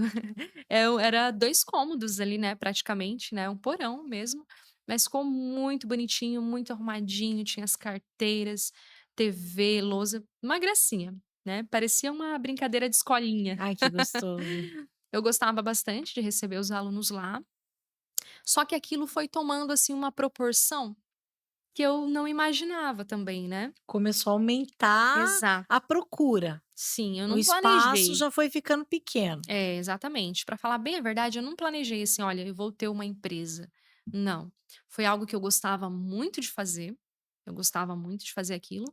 Era 2 cômodos ali, né, praticamente, né, um porão mesmo, mas ficou muito bonitinho, muito arrumadinho, tinha as carteiras, TV, lousa, uma gracinha, né, parecia uma brincadeira de escolinha. Ai, que gostoso. Eu gostava bastante de receber os alunos lá, só que aquilo foi tomando, assim, uma proporção que eu não imaginava também, né. Começou a aumentar Exato. a procura, Sim, eu o não espaço planejei. já foi ficando pequeno. Exatamente. Para falar bem a verdade, eu não planejei assim: "Olha, eu vou ter uma empresa". Não. Foi algo que eu gostava muito de fazer, eu gostava muito de fazer aquilo,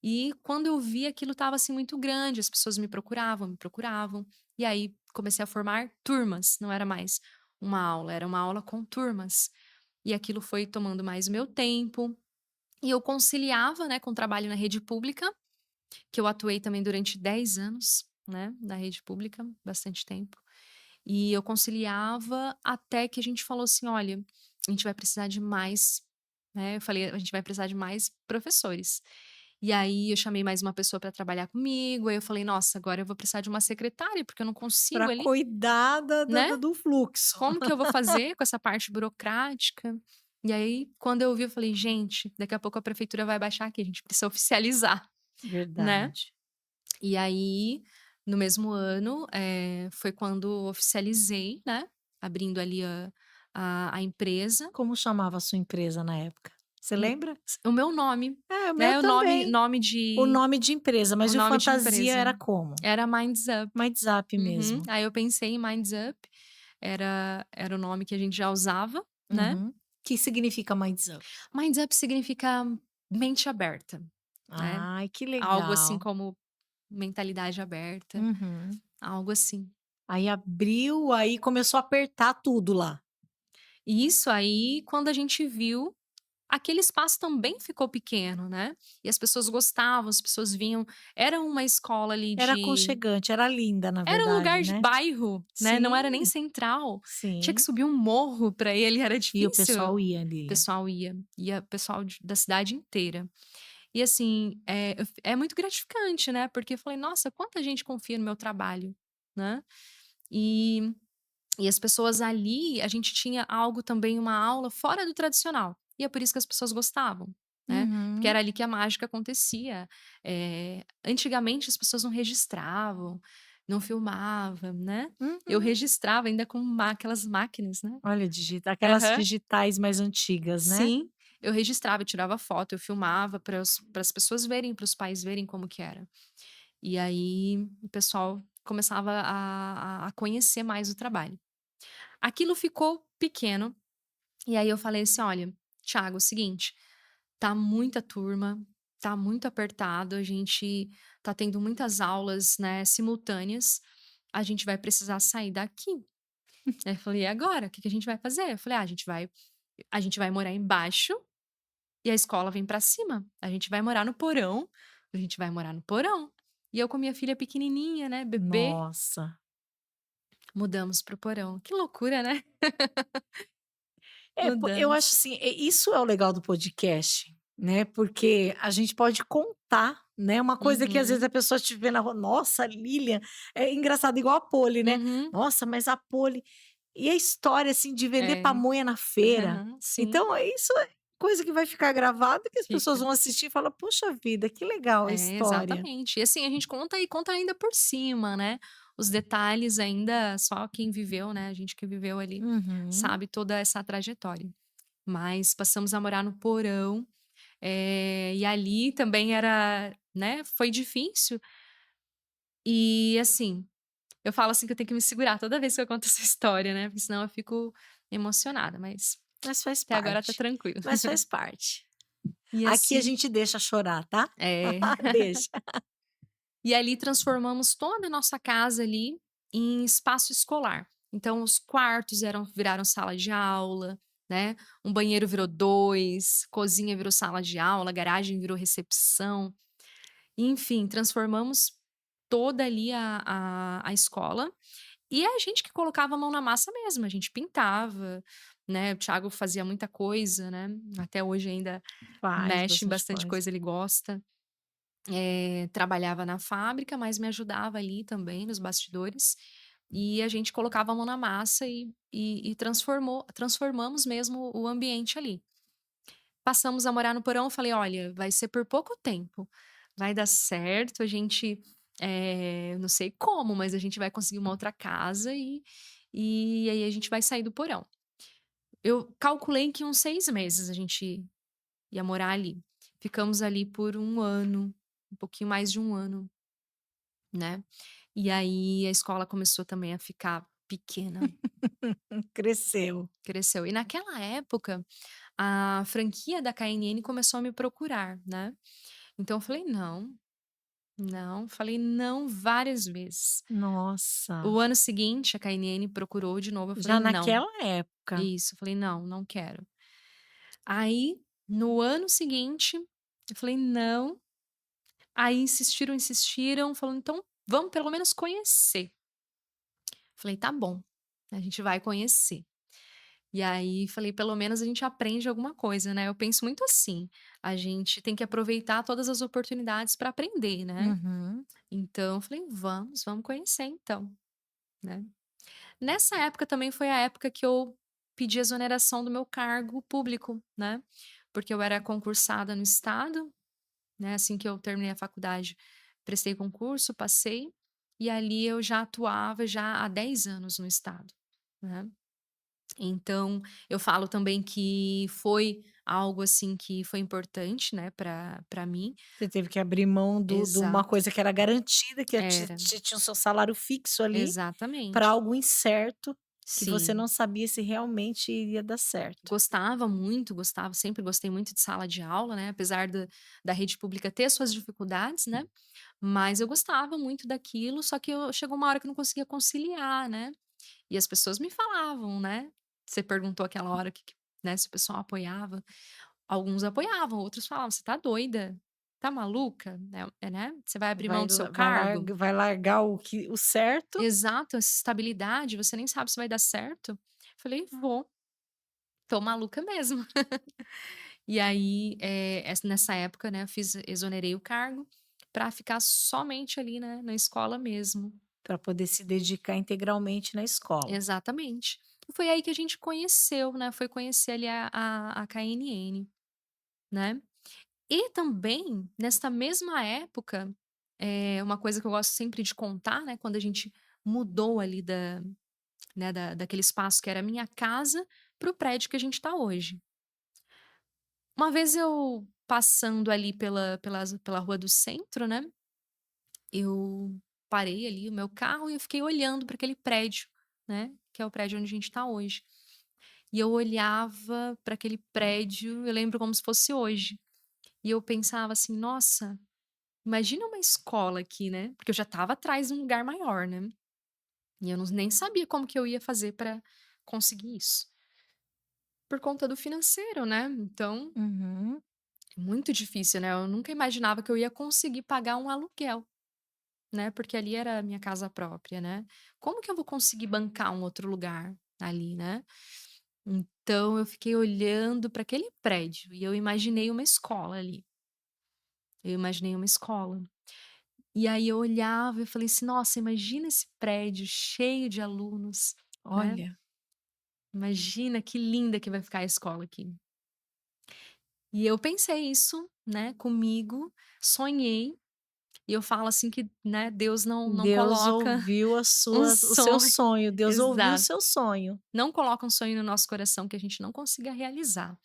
e quando eu vi aquilo estava, assim, muito grande, as pessoas me procuravam, e aí comecei a formar turmas, não era mais uma aula, era uma aula com turmas. E aquilo foi tomando mais o meu tempo, e eu conciliava, né, com o trabalho na rede pública, que eu atuei também durante 10 anos, né, na rede pública, bastante tempo. E eu conciliava até que a gente falou assim: "Olha, a gente vai precisar de mais", né, eu falei: "A gente vai precisar de mais professores". E aí eu chamei mais uma pessoa para trabalhar comigo, aí eu falei: "Nossa, agora eu vou precisar de uma secretária, porque eu não consigo Para ali, cuidar né, do fluxo. como que eu vou fazer com essa parte burocrática?". E aí, quando eu vi, eu falei: "Gente, daqui a pouco a prefeitura vai baixar aqui, a gente precisa oficializar", né. Verdade. E aí, no mesmo ano, foi quando oficializei, né, abrindo ali a empresa, Como chamava a sua empresa na época? Você hum, lembra? o meu nome, É, o meu né, também. O nome de empresa, o mas e o nome de fantasia empresa. era como? Era Minds Up. WhatsApp Uhum. mesmo. Aí eu pensei em Minds Up, era o nome que a gente já usava, né. Uhum. Que significa Minds Up? Minds Up significa mente aberta, né, Ai, que algo assim legal. como mentalidade aberta, Uhum. algo assim. Aí abriu, aí começou a apertar tudo lá. E isso aí, quando a gente viu, aquele espaço também ficou pequeno, né, e as pessoas gostavam, as pessoas vinham, era uma escola ali Era de aconchegante, era linda, na era um verdade, lugar de né? bairro, né, não era nem Sim, central, tinha que sim. subir um morro para ir ali, era E o difícil. pessoal ia O ali. pessoal ia pessoal da cidade inteira. E assim, é muito gratificante, né, porque eu falei: "Nossa, quanta gente confia no meu trabalho", né. E e as pessoas ali, a gente tinha algo também, uma aula fora do tradicional, e é por isso que as pessoas gostavam, né, porque Uhum. era ali que a mágica acontecia. Antigamente as pessoas não registravam, não filmava, né. Eu Uhum. registrava ainda com aquelas máquinas, né. Olha, aquelas Aham. digitais mais antigas, né? Sim, eu registrava, eu tirava foto, eu filmava para as pessoas verem, para os pais verem como que era. E aí o pessoal começava a conhecer mais o trabalho. Aquilo ficou pequeno, e aí eu falei assim: "Olha, Thiago, é o seguinte, tá muita turma, tá muito apertado, a gente tá tendo muitas aulas, né, simultâneas, a gente vai precisar sair daqui". Aí eu falei: "E agora? O que que a gente vai fazer?" Eu falei: "Ah, a gente vai morar embaixo e a escola vem pra cima. A gente vai morar no porão, a gente vai morar no porão". E eu com minha filha pequenininha, né, bebê, Nossa. mudamos para o porão. Que loucura, né? É, eu acho Mudamos. assim, isso é o legal do podcast, né, porque a gente pode contar, né, uma coisa que às vezes Uhum, a pessoa te vê na rua: "Nossa, Lilian", é engraçado igual a Poli, né, uhum. "Nossa, mas a Poli", e a história, assim, de vender É. pamonha na feira. Aham, sim, Então, isso é coisa que vai ficar gravada, que as pessoas fica. vão assistir e falar: "Puxa vida, que legal a É, história". exatamente. E assim, a gente conta e conta ainda por cima, né, os detalhes ainda só quem viveu, né, a gente que viveu ali, Uhum. sabe toda essa trajetória. Mas passamos a morar no porão, e ali também era, né, foi difícil. E assim, eu falo assim que eu tenho que me segurar toda vez que eu conto essa história, né, porque senão eu fico emocionada, mas Mas faz até agora tá parte, tranquilo. mas faz parte. E Aqui a assim gente deixa chorar, tá? é. Deixa. E ali transformamos toda a nossa casa ali em espaço escolar. Então os quartos viraram sala de aula, né, um banheiro virou 2, cozinha virou sala de aula, garagem virou recepção, enfim, transformamos toda ali a escola. E é a gente que colocava a mão na massa mesmo, a gente pintava, né, o Thiago fazia muita coisa, né, até hoje ainda Faz mexe em bastante bastante coisa. coisa, ele gosta. Trabalhava na fábrica, mas me ajudava ali também nos bastidores, e a gente colocava a mão na massa e transformamos mesmo o ambiente ali. Passamos a morar no porão, eu falei: "Olha, vai ser por pouco tempo, vai dar certo, a gente, não sei como, mas a gente vai conseguir uma outra casa e aí a gente vai sair do porão". Eu calculei que uns 6 meses a gente ia morar ali. Ficamos ali por 1 ano, um pouquinho mais de 1 ano, né. E aí a escola começou também a ficar pequena, Cresceu. cresceu. E naquela época, a franquia da KNN começou a me procurar, né. Então eu falei: "Não, não", falei não várias vezes. O Nossa, ano seguinte, a KNN procurou de novo, eu falei: já "Não". naquela época. Isso, eu falei: "Não, não quero". Aí, no ano seguinte, eu falei: "Não". Aí insistiram, insistiram, falando: "Então vamos pelo menos conhecer". Falei: "Tá bom, a gente vai conhecer". E aí falei: "Pelo menos a gente aprende alguma coisa, né". Eu penso muito assim, a gente tem que aproveitar todas as oportunidades para aprender, né. Uhum. Então eu falei: vamos conhecer então", né. Nessa época também foi a época que eu pedi exoneração do meu cargo público, né, porque eu era concursada no estado, né, assim que eu terminei a faculdade, prestei concurso, passei, e ali eu já atuava já há 10 anos no estado, né. Então, eu falo também que foi algo, assim, que foi importante, né, para mim. Você teve que abrir mão de uma Exato. coisa que era garantida, que Era, tinha o seu salário fixo ali, para exatamente. algo incerto, que você Sim. não sabia se realmente iria dar certo. Gostava muito, gostava, sempre gostei muito de sala de aula, né, apesar da rede pública ter suas dificuldades, né, mas eu gostava muito daquilo, só que chegou uma hora que eu não conseguia conciliar, né. E as pessoas me falavam, né, você perguntou aquela hora que, né, se o pessoal apoiava. Alguns apoiavam, outros falavam: "Você tá doida? Tá maluca? Né, você vai abrir mão Vai do seu la vai cargo?" larga vai largar o certo Exato, essa estabilidade, você nem sabe se vai dar certo. Falei: "Vou, tô maluca mesmo". E aí, nessa época, né, eu exonerei o cargo para ficar somente ali, né, na escola mesmo. para poder se dedicar integralmente na escola. Exatamente. E foi aí que a gente conheceu, né, foi conhecer ali a KNN, né. E também, nesta mesma época, uma coisa que eu gosto sempre de contar, né, quando a gente mudou ali daquele espaço que era a minha casa, para o prédio que a gente está hoje. Uma vez eu passando ali pela rua do centro, né, eu parei ali o meu carro e eu fiquei olhando para aquele prédio, né, que é o prédio onde a gente está hoje. E eu olhava para aquele prédio, eu lembro como se fosse hoje. E eu pensava assim: "Nossa, imagina uma escola aqui, né", porque eu já estava atrás de um lugar maior, né, e eu não nem sabia como que eu ia fazer para conseguir isso. Por conta do financeiro, né, então, Uhum. é muito difícil, né, eu nunca imaginava que eu ia conseguir pagar um aluguel, né, porque ali era a minha casa própria, né. Como que eu vou conseguir bancar um outro lugar ali, né? Então eu fiquei olhando para aquele prédio e eu imaginei uma escola ali, eu imaginei uma escola. E aí eu olhava e falei assim: "Nossa, imagina esse prédio cheio de alunos, né, Olha, imagina que linda que vai ficar a escola aqui". E eu pensei isso, né, comigo, sonhei, e eu falo assim que, né, Deus não Deus coloca ouviu um o seu sonho sonho, Deus ouviu o exato, seu sonho. não coloca um sonho no nosso coração que a gente não consiga realizar.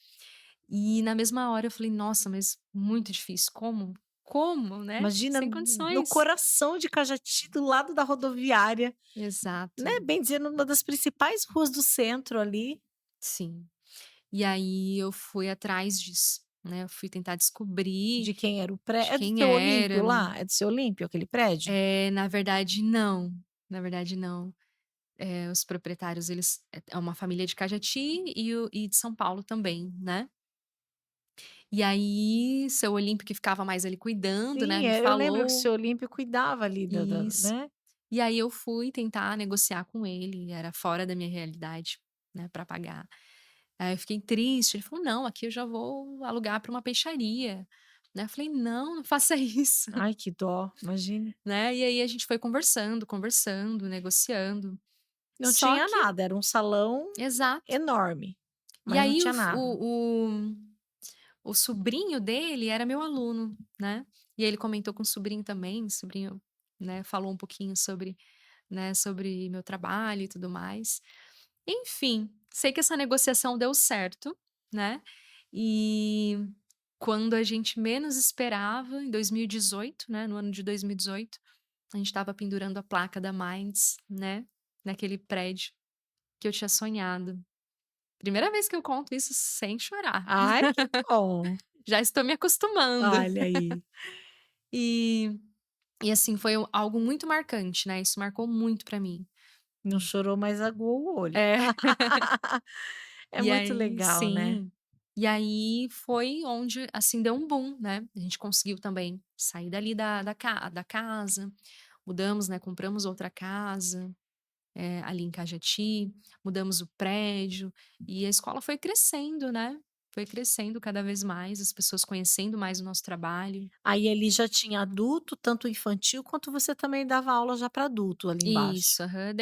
E na mesma hora eu falei: "Nossa, mas muito difícil, como? Como, né? Imagina Sem no condições". coração de Cajati, do lado da rodoviária, Exato, né, bem dizendo, uma das principais ruas do centro ali. sim. E aí eu fui atrás disso, né, eu fui tentar descobrir De quem era o de prédio? É do quem seu era, Olímpio lá? É do seu Olímpio aquele prédio? na verdade não, na verdade não. Os proprietários eles é uma família de Cajati e de São Paulo também, né. E aí, seu Olímpio que ficava mais ali cuidando, né, Sim, me eu lembro que o falou seu Olímpio cuidava ali da isso. né. E aí eu fui tentar negociar com ele, era fora da minha realidade, né, para pagar. Aí eu fiquei triste, ele falou: "Não, aqui eu já vou alugar para uma peixaria", né, eu falei: "Não, não faça isso", Ai, que dó, imagine. né, e aí a gente foi conversando, conversando, negociando. Não Só tinha que nada, era um salão exato. enorme, E mas não aí tinha nada. o sobrinho dele era meu aluno, né, e ele comentou com o sobrinho também, o sobrinho, né, falou um pouquinho sobre, né, sobre meu trabalho e tudo mais. Enfim, sei que essa negociação deu certo, né, e quando a gente menos esperava, em 2018, né, no ano de 2018, a gente estava pendurando a placa da Minds, né, naquele prédio que eu tinha sonhado. Primeira vez que eu conto isso sem chorar. Ai, que bom. Já estou me acostumando. Olha aí, E e assim, foi algo muito marcante, né, isso marcou muito pra mim. não chorou, mas aguou o olho. É. É E muito aí legal, né. sim. E aí foi onde, assim, deu um boom, né, a gente conseguiu também sair dali da casa, mudamos, né, compramos outra casa, ali em Cajati, mudamos o prédio, e a escola foi crescendo, né, foi crescendo cada vez mais, as pessoas conhecendo mais o nosso trabalho. Aí ali já tinha adulto, tanto infantil quanto você também dava aula já para adulto ali embaixo? Isso, aham.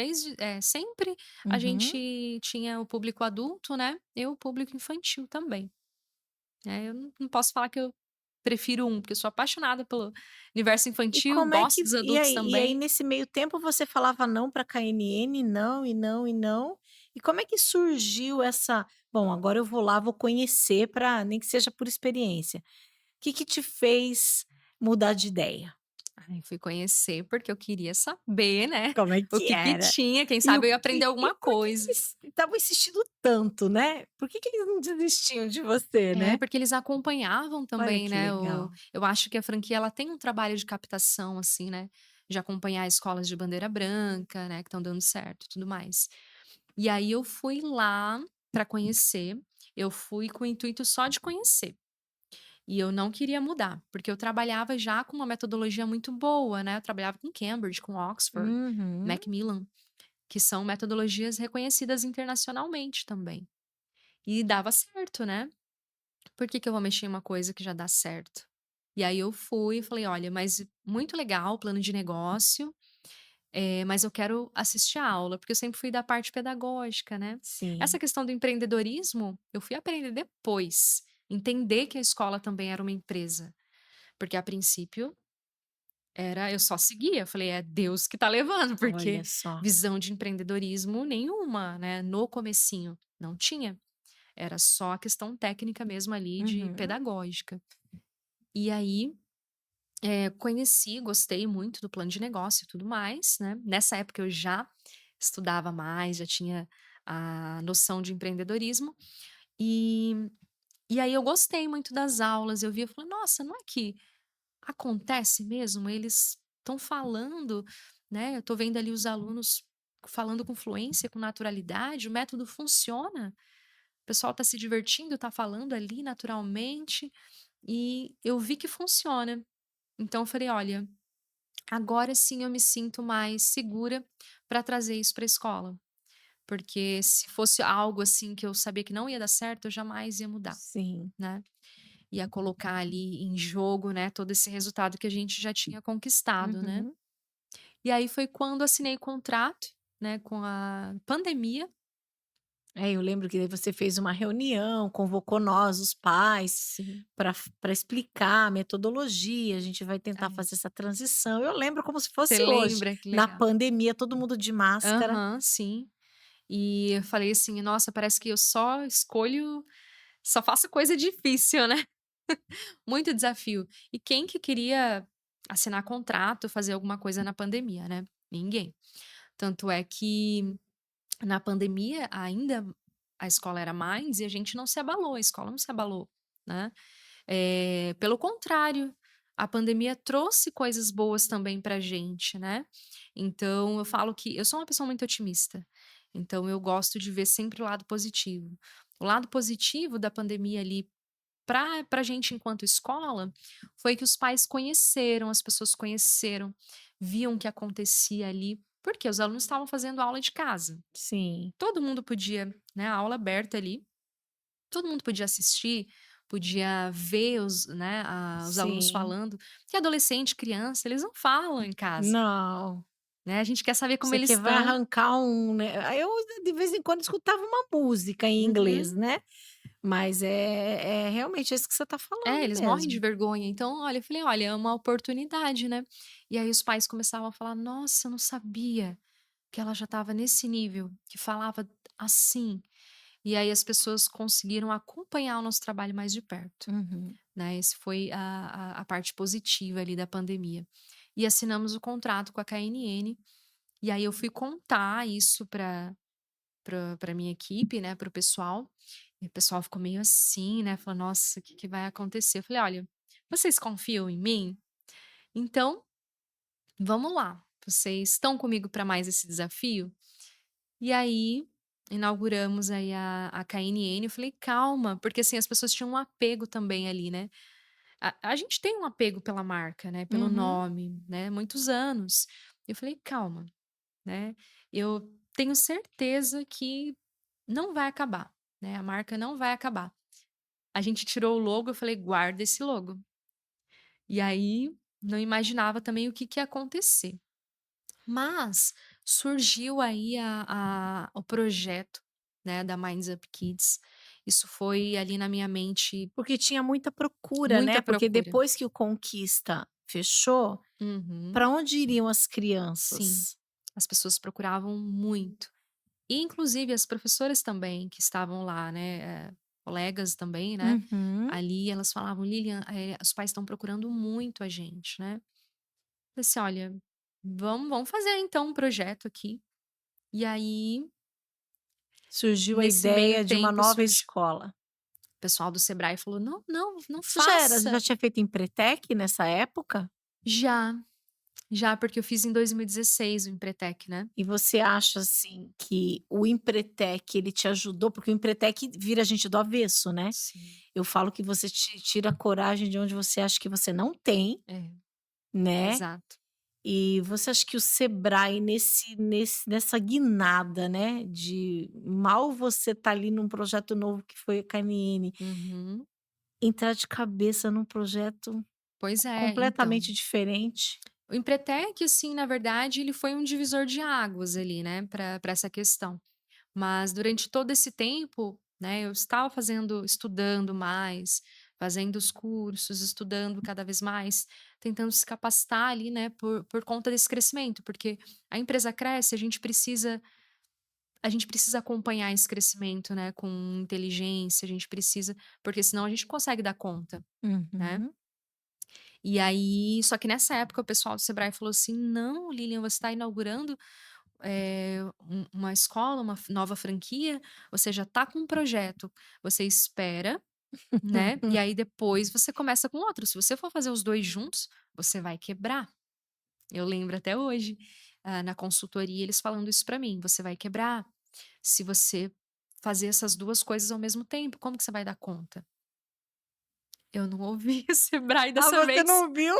Sempre a Uhum. gente tinha o público adulto, né, e o público infantil também, né. Eu não posso falar que eu prefiro um, porque eu sou apaixonada pelo universo E infantil, como é gosto que dos adultos e aí também. nesse meio tempo você falava não para KNN, não, e não, e não. E como é que surgiu essa: "Bom, agora eu vou lá, vou conhecer para nem que seja por experiência". O que que te fez mudar de ideia? Aí fui conhecer, porque eu queria saber, né, Como é o que que que era? tinha, quem E sabe eu ia aprender e alguma por que que coisa. eles estavam insistindo tanto, né? Por que que eles não desistiam de você, É, né? porque eles acompanhavam Olha também, que né, legal. eu acho que a franquia ela tem um trabalho de captação, assim, né, de acompanhar escolas de bandeira branca, né, que estão dando certo e tudo mais. E aí eu fui lá para conhecer, eu fui com o intuito só de conhecer. E eu não queria mudar, porque eu trabalhava já com uma metodologia muito boa, né, eu trabalhava com Cambridge, com Oxford, Uhum. Macmillan, que são metodologias reconhecidas internacionalmente também. E dava certo, né. Por que que eu vou mexer em uma coisa que já dá certo? E aí eu fui e falei: "Olha, mas muito legal o plano de negócio, mas eu quero assistir a aula", porque eu sempre fui da parte pedagógica, né. Essa Sim. questão do empreendedorismo, eu fui aprender depois, entender que a escola também era uma empresa, porque a princípio eu só seguia, eu falei: "É Deus que tá levando", Olha porque só. visão de empreendedorismo nenhuma, né, no comecinho, não tinha. Era só a questão técnica mesmo ali de Uhum. pedagógica. E aí, conheci, gostei muito do plano de negócio e tudo mais, né. Nessa época eu já estudava mais, já tinha a noção de empreendedorismo, e e aí eu gostei muito das aulas, eu via, eu falei: "Nossa, não é que acontece mesmo? Eles estão falando, né, eu tô vendo ali os alunos falando com fluência, com naturalidade, o método funciona, o pessoal tá se divertindo, tá falando ali naturalmente", e eu vi que funciona. Então eu falei: "Olha, agora sim eu me sinto mais segura para trazer isso para a escola", porque se fosse algo, assim, que eu sabia que não ia dar certo, eu jamais ia mudar, Sim. né. Ia colocar ali em jogo, né, todo esse resultado que a gente já tinha conquistado, né. Uhum. E aí foi quando assinei o contrato, né, com a pandemia. É, eu lembro que daí você fez uma reunião, convocou nós, os pais, Sim, para explicar a metodologia, a gente vai tentar é. fazer essa transição. Eu lembro como se Você fosse hoje, lembra? Que na legal. pandemia, todo mundo de máscara. Aham, sim. E eu falei assim: "Nossa, parece que eu só faço coisa difícil, né". Muito desafio. E quem que queria assinar contrato, fazer alguma coisa na pandemia, né? Ninguém. Tanto é que na pandemia ainda a escola era mais e a gente não se abalou, a escola não se abalou, né. Pelo contrário, a pandemia trouxe coisas boas também pra gente, né. Então eu falo que eu sou uma pessoa muito otimista, então eu gosto de ver sempre o lado positivo. O lado positivo da pandemia ali pra gente enquanto escola, foi que os pais conheceram, as pessoas conheceram, viam o que acontecia ali, porque os alunos estavam fazendo aula de casa. Sim, Todo mundo podia, né, a aula aberta ali, todo mundo podia assistir, podia ver os alunos sim. falando, porque adolescente, criança, eles não falam em casa, Não. né, a gente quer saber como Você eles que vai estão. arrancar um, né, eu de vez em quando escutava uma música em inglês, Uhum. né, mas é realmente isso que você está É, falando eles morrem de mesmo. vergonha. Então, olha, eu falei: "Olha, é uma oportunidade, né". E aí os pais começavam a falar: "Nossa, eu não sabia que ela já estava nesse nível, que falava assim". E aí as pessoas conseguiram acompanhar o nosso trabalho mais de perto, Uhum. né. Esse foi a parte positiva ali da pandemia. E assinamos o contrato com a KNN, e aí eu fui contar isso para minha equipe, né, para o pessoal, e o pessoal ficou meio assim, né, falou: "Nossa, o que que vai acontecer?". Eu falei: "Olha, vocês confiam em mim? Então, vamos lá, vocês estão comigo para mais esse desafio?". E aí, inauguramos aí a KNN, eu falei: "Calma", porque, assim, as pessoas tinham um apego também ali, né. A gente tem um apego pela marca, né, pelo Uhum. nome, né, muitos anos. Eu falei: "Calma, né, eu tenho certeza que não vai acabar, né, a marca não vai acabar". A gente tirou o logo, eu falei: "Guarda esse logo". E aí, não imaginava também o que que ia acontecer. Mas surgiu aí o projeto, né, da Minds Up Kids. Isso foi ali na minha mente Porque tinha muita procura, né, muita porque procura. depois que o Conquista fechou, Uhum, para onde iriam as sim. crianças? As pessoas procuravam muito. E inclusive as professoras também que estavam lá, né, colegas também, né, Uhum. ali elas falavam: "Lilian, os pais estão procurando muito a gente, né". Falei assim: "Olha, vamos fazer então um projeto aqui". E aí, Surgiu a nesse meio ideia de uma tempo nova surgiu escola. o pessoal do Sebrae falou: "Não, não, não Você já faça". tinha feito Empretec nessa época? Já, Já, porque eu fiz em 2016 o Empretec, né. E você acha, assim, que o Empretec ele te ajudou? Porque o Empretec vira a gente do avesso, né. Sim. Eu falo que você tira a coragem de onde você acha que você não tem, É, né. exato. E você acha que o Sebrae nessa guinada, né, de mal você tá ali num projeto novo que foi a KNN, Uhum. entrar de cabeça num projeto Pois é, então. completamente diferente. O Empretec, assim, na verdade, ele foi um divisor de águas ali, né, para essa questão. Mas durante todo esse tempo, né, eu estava estudando mais, fazendo os cursos, estudando cada vez mais, tentando se capacitar ali, né, por conta desse crescimento, porque a empresa cresce, a gente precisa acompanhar esse crescimento, né, com inteligência, a gente precisa, porque senão a gente não consegue dar conta, né. Uhum. E aí, só que nessa época o pessoal do Sebrae falou assim: "Não, Lilian, você está inaugurando, uma escola, uma nova franquia, você já está com um projeto, você espera, né, e aí depois você começa com outro, se você for fazer os 2 juntos, você vai quebrar". Eu lembro até hoje, na consultoria eles falando isso para mim: "Você vai quebrar, se você fazer essas 2 coisas ao mesmo tempo, como que você vai dar conta?". Eu não ouvi o Sebrae Ah, dessa você vez, não viu?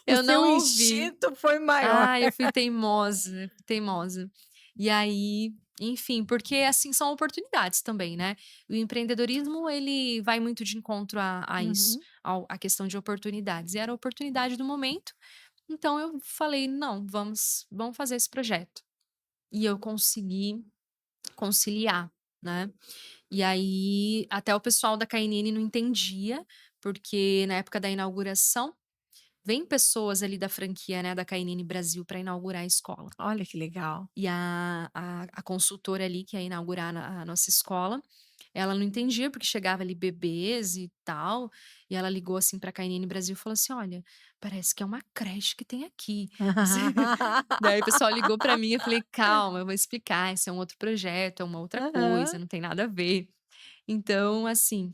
O eu seu não ouvi. instinto foi maior. Ah, eu fui teimosa, fui teimosa. E aí, enfim, porque, assim, são oportunidades também, né. O empreendedorismo, ele vai muito de encontro a isso, Uhum. à questão de oportunidades. E era a oportunidade do momento, então eu falei: "Não, vamos fazer esse projeto". E eu consegui conciliar, né. E aí, até o pessoal da KNN não entendia, porque na época da inauguração, vem pessoas ali da franquia, né, da KNN Brasil para inaugurar a escola. Olha que legal. E a consultora ali que ia inaugurar a nossa escola, ela não entendia, porque chegava ali bebês e tal, e ela ligou, assim, pra KNN Brasil e falou assim: "Olha, parece que é uma creche que tem aqui". Daí o pessoal ligou pra mim, eu falei: "Calma, eu vou explicar, esse é um outro projeto, é uma outra coisa, Aham. não tem nada a ver". Então, assim,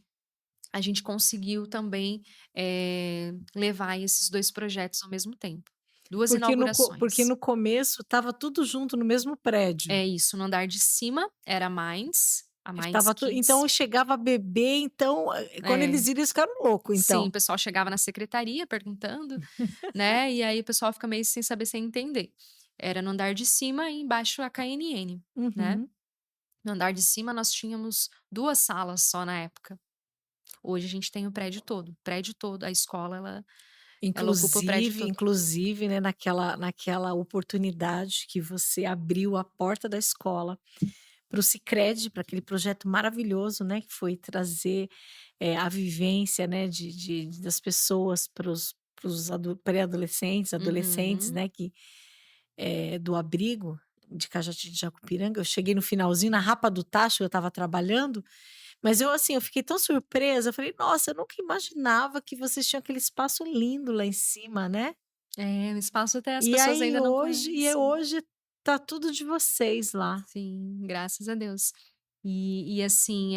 a gente conseguiu também, levar esses 2 projetos ao mesmo tempo, 2 Porque inaugurações. no começo estava tudo junto no mesmo prédio. É isso, no andar de cima era a Minds Estava Kids. então chegava bebê, então, quando eles É, viram eles ficaram louco sim, o então. pessoal chegava na secretaria perguntando, né, e aí o pessoal fica meio sem saber, sem entender. Era no andar de cima e embaixo a KNN, né. Uhum. No andar de cima nós tínhamos 2 salas só na época, hoje a gente tem o prédio todo, a escola ela ocupa o prédio todo. Inclusive, né, naquela oportunidade que você abriu a porta da escola para o Sicredi, para aquele projeto maravilhoso, né, que foi trazer, a vivência, né, das pessoas para os pré-adolescentes, adolescentes, Uhum. né, do abrigo de Cajati de Jacupiranga. Eu cheguei no finalzinho, na Rapa do Tacho, eu estava trabalhando, mas eu, assim, eu fiquei tão surpresa, eu falei: "Nossa, eu nunca imaginava que vocês tinham aquele espaço lindo lá em cima, né". É, o espaço até as E pessoas aí ainda não conhecem. hoje tá tudo de vocês lá. Sim, graças a Deus. E assim,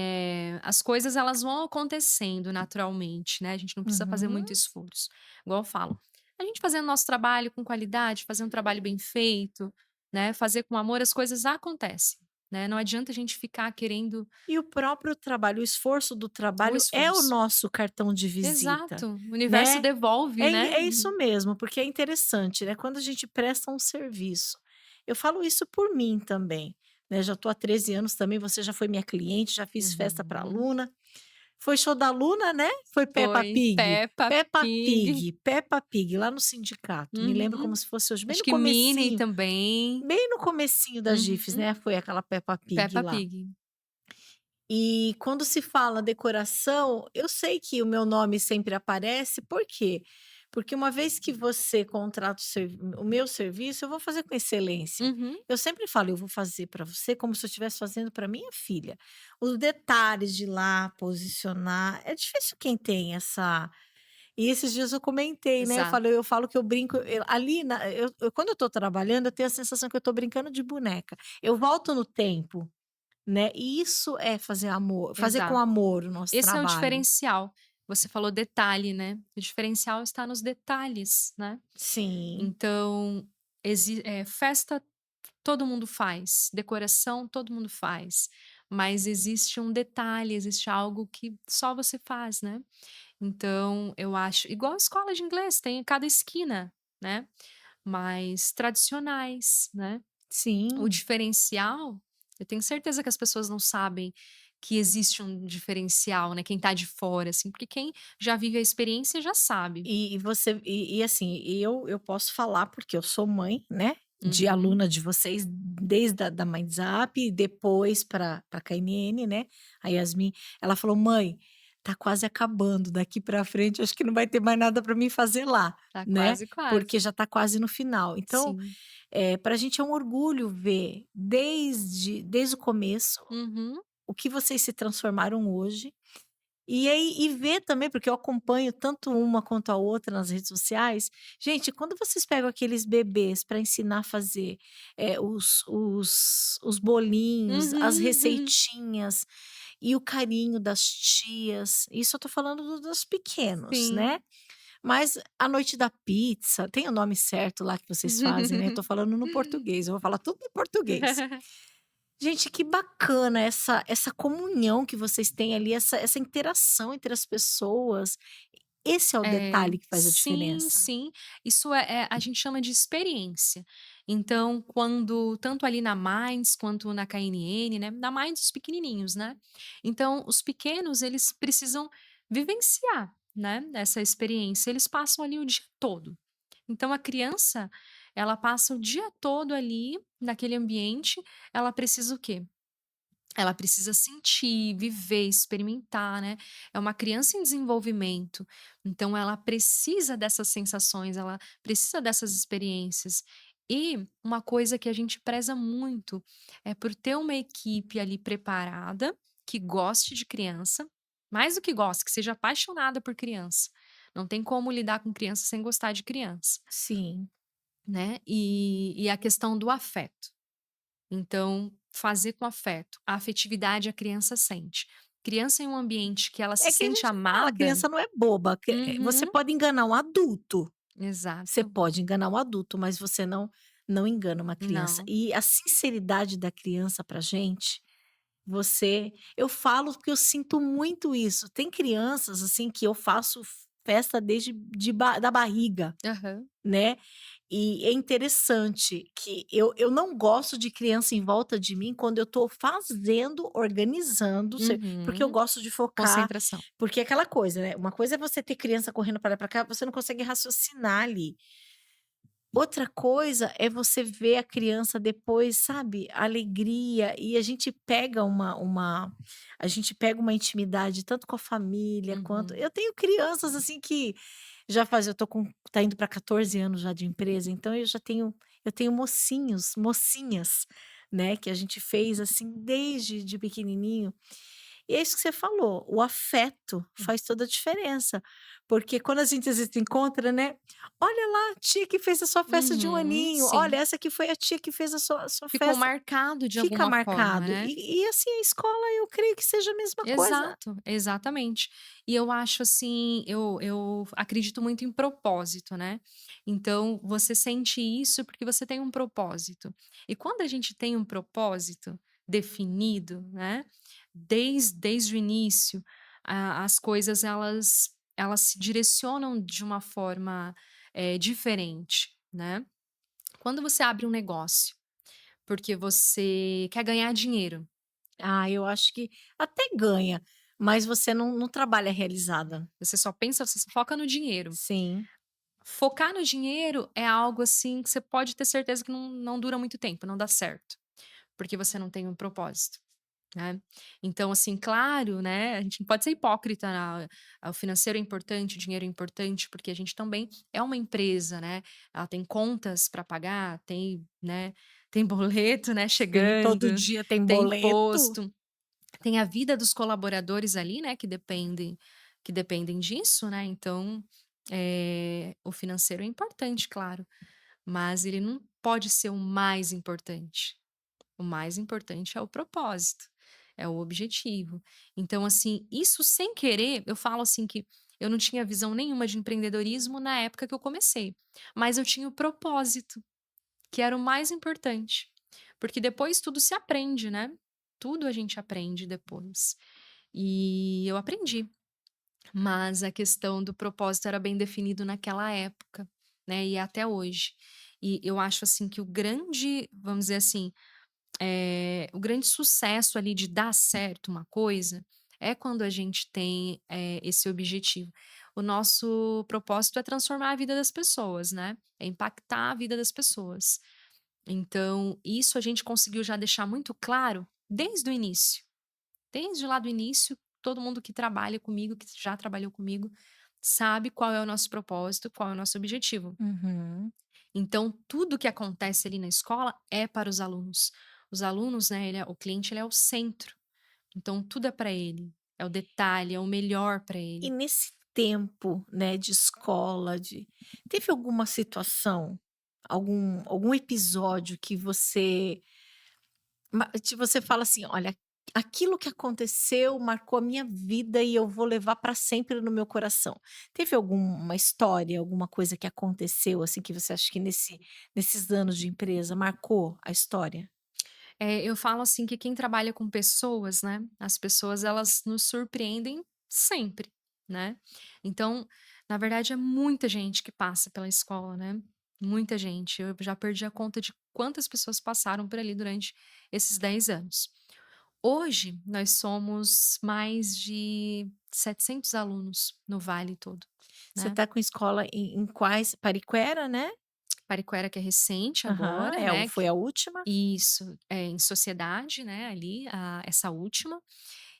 as coisas elas vão acontecendo naturalmente, né, a gente não precisa fazer Uhum. muito esforço. Igual eu falo, a gente fazendo nosso trabalho com qualidade, fazer um trabalho bem feito, né, fazer com amor, as coisas acontecem, né, não adianta a gente ficar querendo E o próprio trabalho, o esforço do o trabalho é o esforço. nosso cartão de visita, Exato, o universo né. devolve, né. É isso mesmo, porque é interessante, né, quando a gente presta um serviço. Eu falo isso por mim também, né, já estou há 13 anos também, você já foi minha cliente, já fiz festa para Uhum. aluna. Foi show da Luna, né? Foi Peppa Foi Pig? Peppa Pig. Peppa Pig, lá no sindicato, me lembro como Uhum. se fosse hoje, Acho que Minnie também. bem no comecinho da GIFs, Uhum. né, foi aquela Peppa Pig Peppa lá. Pig. E quando se fala decoração, eu sei que o meu nome sempre aparece, por quê? Porque uma vez que você contrata o meu serviço, eu vou fazer com excelência. Uhum. Eu sempre falo, eu vou fazer para você como se eu estivesse fazendo para minha filha. Os detalhes de ir lá, posicionar, é difícil quem tem essa. E esses dias eu comentei, né? Exato. Eu falo que eu brinco ali quando eu tô trabalhando, eu tenho a sensação que eu tô brincando de boneca. Eu volto no tempo, né, e isso é fazer com Exato. amor o nosso Esse é o trabalho. diferencial. você falou detalhe, né, o diferencial está nos detalhes, né. Sim. Então, festa todo mundo faz, decoração todo mundo faz, mas existe um detalhe, existe algo que só você faz, né. Então eu acho igual a escola de inglês, tem em cada esquina, né, mas tradicionais, né. O Sim. diferencial, eu tenho certeza que as pessoas não sabem que existe um diferencial, né, quem tá de fora, assim, porque quem já vive a experiência já sabe. Assim, eu posso falar, porque eu sou mãe, né, de Uhum. aluna de vocês, desde da Minds Up, depois pra KNN, né, a Yasmin, ela falou: "Mãe, tá quase acabando, daqui pra frente acho que não vai ter mais nada pra mim fazer lá", Tá né, quase, quase. porque já tá quase no final. Então, Sim. pra gente é um orgulho ver desde o começo, Uhum. o que vocês se transformaram hoje, e aí ver também, porque eu acompanho tanto uma quanto a outra nas redes sociais. Gente, quando vocês pegam aqueles bebês para ensinar a fazer, os bolinhos, as Uhum, uhum. receitinhas e o carinho das tias, isso eu tô falando dos pequenos, né. Sim. Mas a noite da pizza, tem o nome certo lá que vocês fazem, né, eu tô falando no português, eu vou falar tudo em português. Gente, que bacana essa comunhão que vocês têm ali, essa interação entre as pessoas. Esse é o É, detalhe que faz a sim, diferença. sim. Isso a gente chama de experiência. Então, quando tanto ali na Minds quanto na KNN, né, na Minds os pequenininhos, né. Então os pequenos eles precisam vivenciar, né, essa experiência, eles passam ali o dia todo. Então a criança, ela passa o dia todo ali naquele ambiente, ela precisa o quê? Ela precisa sentir, viver, experimentar, né. É uma criança em desenvolvimento, então ela precisa dessas sensações, ela precisa dessas experiências. E uma coisa que a gente preza muito é por ter uma equipe ali preparada, que goste de criança, mais do que goste, que seja apaixonada por criança. Não tem como lidar com criança sem gostar de criança, Sim. né. E a questão do afeto. Então, fazer com afeto. A afetividade a criança sente. Criança em um ambiente que ela se É que a sente gente fala, a amada. criança não é boba, você Uhum. pode enganar um adulto, você Exato. pode enganar um adulto, mas você não engana uma criança. Não. E a sinceridade da criança pra gente, eu falo porque eu sinto muito isso. Tem crianças, assim, que eu faço festa desde da barriga. Aham. Né, e é interessante que eu não gosto de criança em volta de mim quando eu tô fazendo, organizando, porque eu Uhum. gosto de focar, Concentração. porque é aquela coisa, né, uma coisa é você ter criança correndo para lá e pra cá, você não consegue raciocinar ali. Outra coisa é você ver a criança depois, sabe, a alegria, e a gente pega uma intimidade tanto com a família quanto Uhum. eu tenho crianças, assim, que já faz eu tô com tá indo para 14 anos já de empresa, então eu tenho mocinhas, né, que a gente fez, assim, desde de pequenininho. E é isso que você falou, o afeto faz toda a diferença, porque quando a gente às vezes se encontra, né, "Olha lá a tia que fez a sua festa de 1 Uhum. aninho, olha Sim. essa aqui foi a tia que fez a sua Ficou festa", marcado de fica alguma forma, marcado. né? E assim, a escola eu creio que seja a mesma coisa. Exato, exatamente. E eu acho assim, eu acredito muito em propósito, né. Então você sente isso porque você tem um propósito. E quando a gente tem um propósito definido, né, desde o início, a as coisas elas se direcionam de uma forma, diferente, né. Quando você abre um negócio, porque você quer ganhar dinheiro. Ah, eu acho que até ganha, mas você não trabalha realizada. Você só foca no dinheiro. Sim, Focar no dinheiro é algo, assim, que você pode ter certeza que não dura muito tempo, não dá certo, porque você não tem um propósito, né. Então, assim, claro, né, a gente não pode ser hipócrita, o financeiro é importante, o dinheiro é importante, porque a gente também é uma empresa, né, ela tem contas para pagar, tem, né, tem boleto, né, sim, todo chegando, dia tem tem boleto. imposto, tem a vida dos colaboradores ali, né, que dependem disso, né, então, o financeiro é importante, claro, mas ele não pode ser o mais importante. O mais importante é o propósito, é o objetivo. Então, assim, isso sem querer, eu falo assim que eu não tinha visão nenhuma de empreendedorismo na época que eu comecei, mas eu tinha o propósito, que era o mais importante, porque depois tudo se aprende, né? Tudo a gente aprende depois. E eu aprendi, mas a questão do propósito era bem definido naquela época, né? E até hoje. E eu acho assim que o grande, vamos dizer assim, o grande sucesso ali de dar certo uma coisa, é quando a gente tem, esse objetivo. O nosso propósito é transformar a vida das pessoas, né, é impactar a vida das pessoas. Então, isso a gente conseguiu já deixar muito claro desde o início. Desde lá do início, todo mundo que trabalha comigo, que já trabalhou comigo, sabe qual é o nosso propósito, qual é o nosso objetivo. Uhum. Então, tudo que acontece ali na escola é para os alunos. Os alunos, né, o cliente ele é o centro. Então, tudo é para ele. É o detalhe, é o melhor para E ele. nesse tempo, né, de escola, teve alguma situação, algum episódio que você fala assim: "Olha, aquilo que aconteceu marcou a minha vida e eu vou levar para sempre no meu coração". Teve alguma história, alguma coisa que aconteceu, assim, que você acha que nesses anos de empresa marcou a história? Eu falo assim que quem trabalha com pessoas, né, as pessoas elas nos surpreendem sempre, né. Então, na verdade é muita gente que passa pela escola, né, muita gente. Eu já perdi a conta de quantas pessoas passaram por ali durante esses 10 anos. Hoje, nós somos mais de 700 alunos no vale todo, Você né. está com escola em quais Pariquera, né? Pariquera que é recente Aham, agora, né, foi a última? isso, em Sociedade, né, ali, essa última.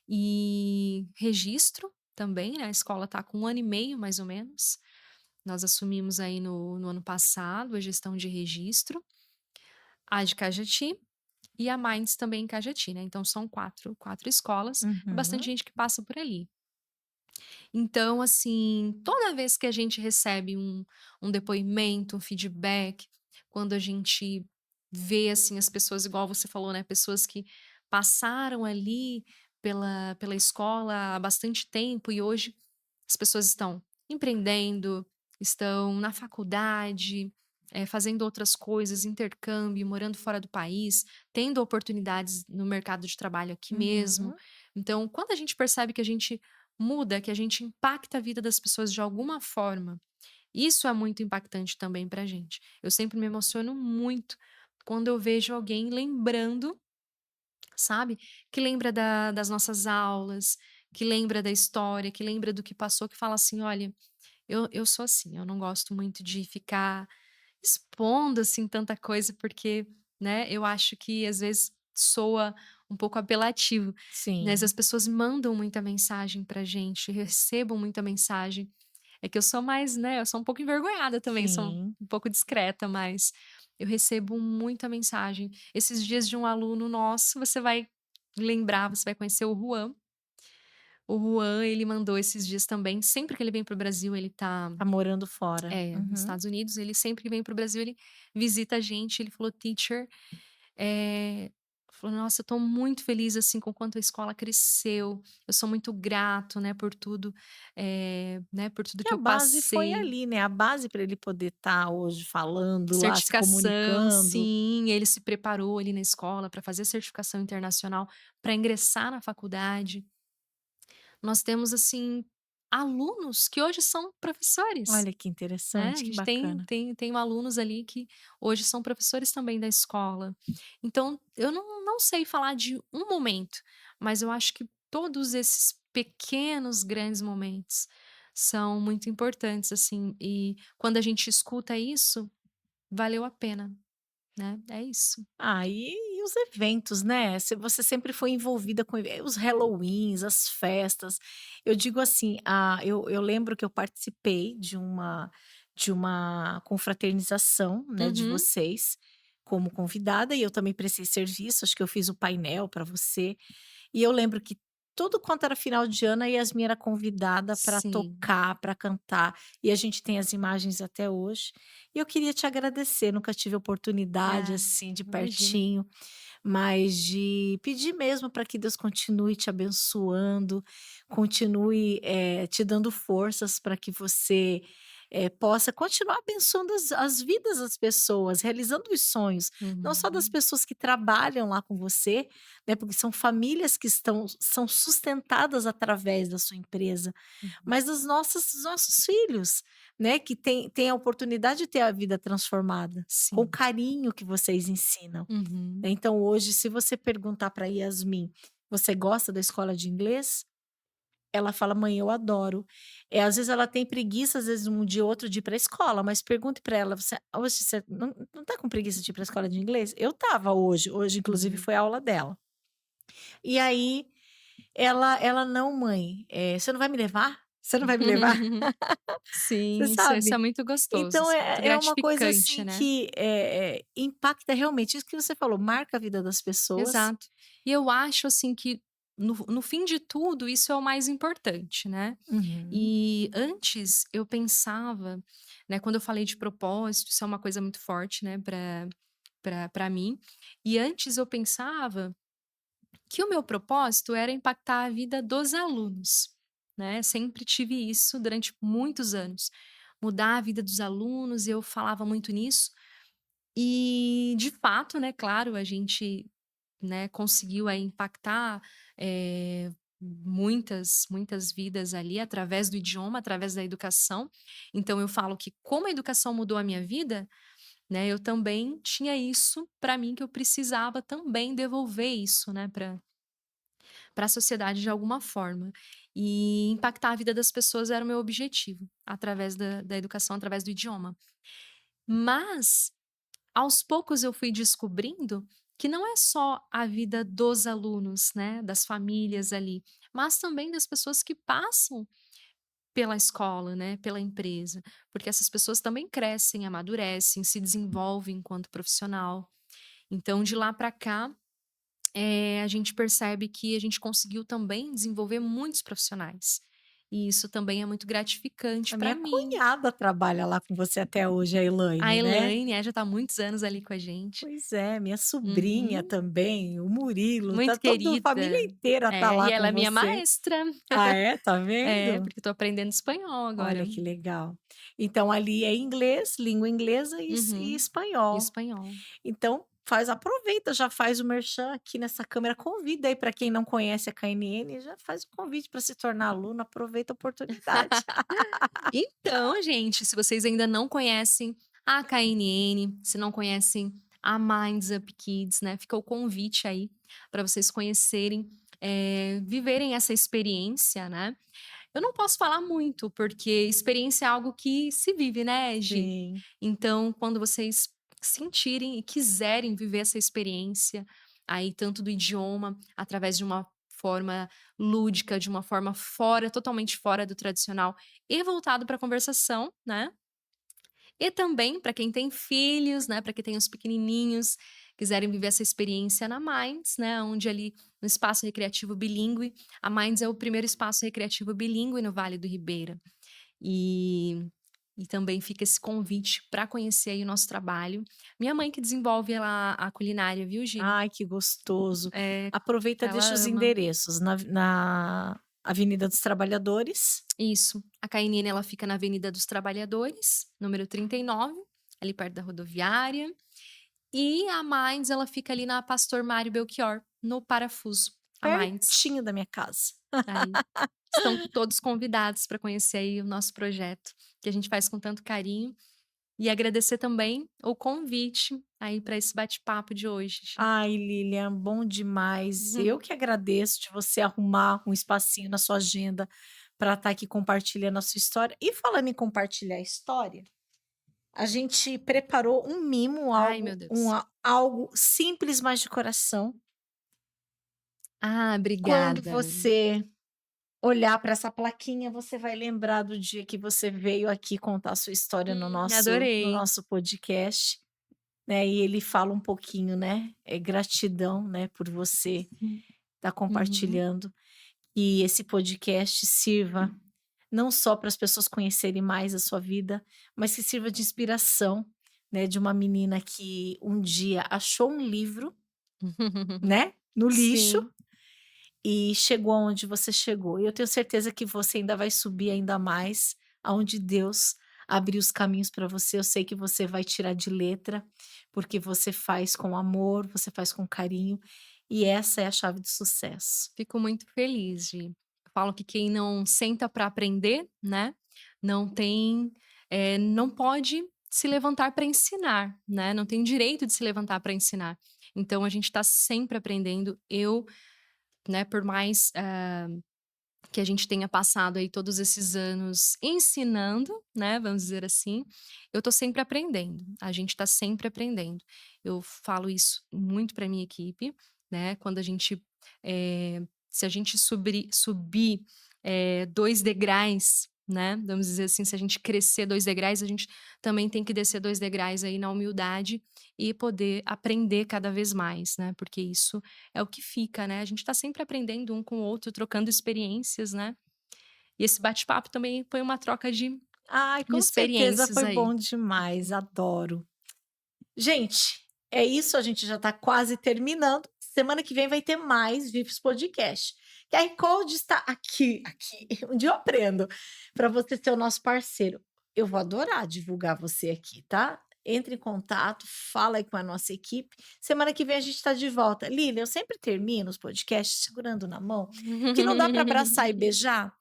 E Registro também, né, a escola está com 1 ano e meio, mais ou menos. Nós assumimos aí no ano passado a gestão de Registro, a de Cajati e a Minds também em Cajati, né, então são quatro escolas, é bastante Uhum. gente que passa por ali. Então, assim, toda vez que a gente recebe um depoimento, um feedback, quando a gente vê, assim, as pessoas, igual você falou, né, pessoas que passaram ali pela escola há bastante tempo e hoje as pessoas estão empreendendo, estão na faculdade, fazendo outras coisas, intercâmbio, morando fora do país, tendo oportunidades no mercado de trabalho aqui mesmo. Uhum. Então, quando a gente percebe que a gente muda, que a gente impacta a vida das pessoas de alguma forma, isso é muito impactante também pra gente. Eu sempre me emociono muito quando eu vejo alguém lembrando, sabe, que lembra das nossas aulas, que lembra da história, que lembra do que passou, que fala assim: "Olha, eu sou assim, eu não gosto muito de ficar expondo, assim, tanta coisa, porque, né, eu acho que às vezes soa um pouco apelativo, mas as Sim, pessoas mandam muita mensagem pra gente, eu recebo muita mensagem. É que eu sou mais, né, eu sou um pouco envergonhada também, sou sim. um pouco discreta, mas eu recebo muita mensagem. Esses dias de um aluno nosso, você vai lembrar, você vai conhecer o Juan. O Juan, ele mandou esses dias também, sempre que ele vem para o Brasil, ele tá Tá morando fora. nos Uhum. Estados Unidos, ele sempre que vem para o Brasil, ele visita a gente, ele falou: "Teacher", falou: "Nossa, eu tô muito feliz, assim, com o quanto a escola cresceu, eu sou muito grato, né, por tudo, né, por tudo Que que a eu base foi passei". ali, né, a base para ele poder estar hoje falando lá, se Certificação, comunicando. sim, ele se preparou ali na escola para fazer certificação internacional, para ingressar na faculdade. Nós temos, assim, alunos que hoje são professores. Olha que Né, interessante, a que gente tem bacana. tem tem alunos ali que hoje são professores também da escola. Então, eu não sei falar de um momento, mas eu acho que todos esses pequenos, grandes momentos são muito importantes, assim, e quando a gente escuta isso, valeu a pena, né, é isso. Ah, e os eventos, né, você sempre foi envolvida com os Halloweens, as festas. Eu digo assim, eu lembro que eu participei de uma confraternização, né, de Uhum, vocês, como convidada, e eu também prestei serviço, acho que eu fiz o painel para você. E eu lembro que tudo quanto era final de ano, a Yasmin era convidada para sim. tocar, para cantar, e a gente tem as imagens até hoje. E eu queria te agradecer, nunca tive oportunidade, Ah, assim, de imagina. pertinho, mas de pedir mesmo para que Deus continue te abençoando, continue, te dando forças para que você, possa continuar abençoando as vidas das pessoas, realizando os sonhos, não só das Uhum. pessoas que trabalham lá com você, né, porque são famílias que são sustentadas através da sua empresa, Uhum. mas dos nossos filhos, né, que têm a oportunidade de ter a vida transformada, com o Sim. carinho que vocês ensinam. Uhum. Né. Então hoje, se você perguntar para Yasmin: "Você gosta da escola de inglês?", ela fala: "Mãe, eu adoro". Às vezes ela tem preguiça, às vezes um dia ou outro de ir para a escola, mas pergunte para ela: "Você hoje você não tá com preguiça de ir para a escola de inglês?". Eu estava hoje inclusive Uhum. foi a aula dela. E aí ela: "Não mãe, você não vai me levar? Você não vai me levar?". Você Sim, isso é sabe? muito gostoso, Então isso é muito é uma coisa gratificante, assim né. que, impacta realmente, isso que você falou, marca a vida das pessoas. Exato. E eu acho, assim, que no fim de tudo, isso é o mais importante, né. Uhum. E antes eu pensava, né, quando eu falei de propósito, isso é uma coisa muito forte, né, pra mim, e antes eu pensava que o meu propósito era impactar a vida dos alunos, né, sempre tive isso durante muitos anos, mudar a vida dos alunos, eu falava muito nisso, e de fato, né, claro, a gente, né, conseguiu aí impactar, muitas vidas ali através do idioma, através da educação. Então eu falo que como a educação mudou a minha vida, né, eu também tinha isso para mim que eu precisava também devolver isso, né, para a sociedade de alguma forma. E impactar a vida das pessoas era o meu objetivo, através da educação, através do idioma. Mas aos poucos eu fui descobrindo que não é só a vida dos alunos, né, das famílias ali, mas também das pessoas que passam pela escola, né, pela empresa, porque essas pessoas também crescem, amadurecem, se desenvolvem enquanto profissional. Então de lá para cá, a gente percebe que a gente conseguiu também desenvolver muitos profissionais, e isso também é muito gratificante A para minha mim. cunhada trabalha lá com você até hoje, a A Elaine, né. Elaine, já está há muitos anos ali com a gente. Pois é, minha sobrinha Uhum. também, o Murilo, tá Muito toda a família querida. inteira tá É, e lá ela com é minha você. maestra. Ah é? Tá É, vendo? porque eu tô aprendendo espanhol Olha agora. que legal. Então ali é inglês, língua inglesa e Uhum. E espanhol. espanhol. Então aproveita, já faz o merchan aqui nessa câmera, convida aí para quem não conhece a KNN, já faz o convite para se tornar aluno, aproveita a oportunidade. Então, gente, se vocês ainda não conhecem a KNN, se não conhecem a Minds Up Kids, né, fica o convite aí para vocês conhecerem, viverem essa experiência, né. Eu não posso falar muito, porque experiência é algo que se vive, né, Gi. Sim. Então, quando vocês sentirem e quiserem viver essa experiência, aí tanto do idioma, através de uma forma lúdica, de uma forma fora totalmente fora do tradicional e voltado para a conversação, né. E também para quem tem filhos, né, para quem tem os pequenininhos, quiserem viver essa experiência na Minds, né, onde ali no espaço recreativo bilíngue, a Minds é o primeiro espaço recreativo bilíngue no Vale do Ribeira. E e também fica esse convite para conhecer aí o nosso trabalho. Minha mãe que desenvolve ela a culinária, viu, Gi? Ai, que gostoso. É, Aproveita, ela deixa os ama. endereços na Avenida dos Trabalhadores. Isso. A KNN ela fica na Avenida dos Trabalhadores, número 39, ali perto da rodoviária. E a Minds, ela fica ali na Pastor Mário Belchior, no Parafuso, a Minds. Pertinho da minha casa. Aí, estão todos convidados para conhecer aí o nosso projeto, que a gente faz com tanto carinho. E agradecer também o convite aí para esse bate-papo de hoje, Gi. Ai, Lilian, bom demais. Uhum. Eu que agradeço de você arrumar um espacinho na sua agenda para estar aqui compartilhando a sua história. E falando em compartilhar história, a gente preparou um mimo, Ai, meu Deus. algo simples, mas de coração. Ah, Quando obrigada. você olhar para essa plaquinha, você vai lembrar do dia que você veio aqui contar a sua história no Adorei. nosso podcast, né, e ele fala um pouquinho, né, gratidão, né, por você Uhum. estar Uhum. compartilhando, e esse podcast sirva não só para as pessoas conhecerem mais a sua vida, mas que sirva de inspiração, né, de uma menina que um dia achou um livro né? No lixo Sim. e chegou aonde você chegou. E eu tenho certeza que você ainda vai subir ainda mais aonde Deus abrir os caminhos para você. Eu sei que você vai tirar de letra, porque você faz com amor, você faz com carinho, e essa é a chave do sucesso. Fico muito feliz de eu falo que quem não senta para aprender, né, não tem, não pode se levantar para ensinar, né, não tem direito de se levantar para ensinar. Então a gente está sempre aprendendo. Eu, né, por mais, que a gente tenha passado aí todos esses anos ensinando, né, vamos dizer assim, eu tô sempre aprendendo, a gente tá sempre aprendendo. Eu falo isso muito para minha equipe, né, quando a gente, se a gente subir, 2 degraus, né, vamos dizer assim, se a gente crescer 2 degraus, a gente também tem que descer 2 degraus aí na humildade e poder aprender cada vez mais, né, porque isso é o que fica, né, a gente tá sempre aprendendo um com o outro, trocando experiências, né. E esse bate-papo também foi uma troca Ai, de com certeza experiências foi aí. bom demais, adoro. Gente, é isso, a gente já está quase terminando. Semana que vem vai ter mais VIPs Podcast. QR Code está aqui. Um dia eu aprendo para você ser o nosso parceiro. Eu vou adorar divulgar você aqui, tá? Entre em contato, fala aí com a nossa equipe. Semana que vem a gente está de volta. Lilian, eu sempre termino os podcasts segurando na mão, que não dá para abraçar e beijar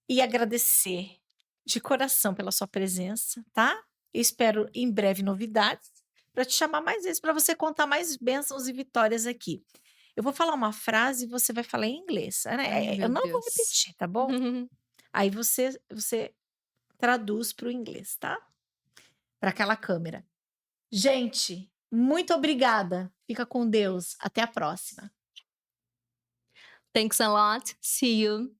e agradecer de coração pela sua presença, tá? Eu espero em breve novidades para te chamar mais vezes para você contar mais bênçãos e vitórias aqui. Eu vou falar uma frase e você vai falar em inglês, Ai, né? Eu meu não vou Deus. repetir, tá bom? Aí você traduz para o inglês, tá? Para aquela câmera. Gente, muito obrigada. Fica com Deus. Até a próxima. Thanks a lot. See you.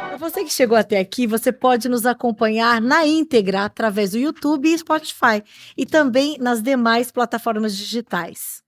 Para você que chegou até aqui, você pode nos acompanhar na íntegra através do YouTube e Spotify e também nas demais plataformas digitais.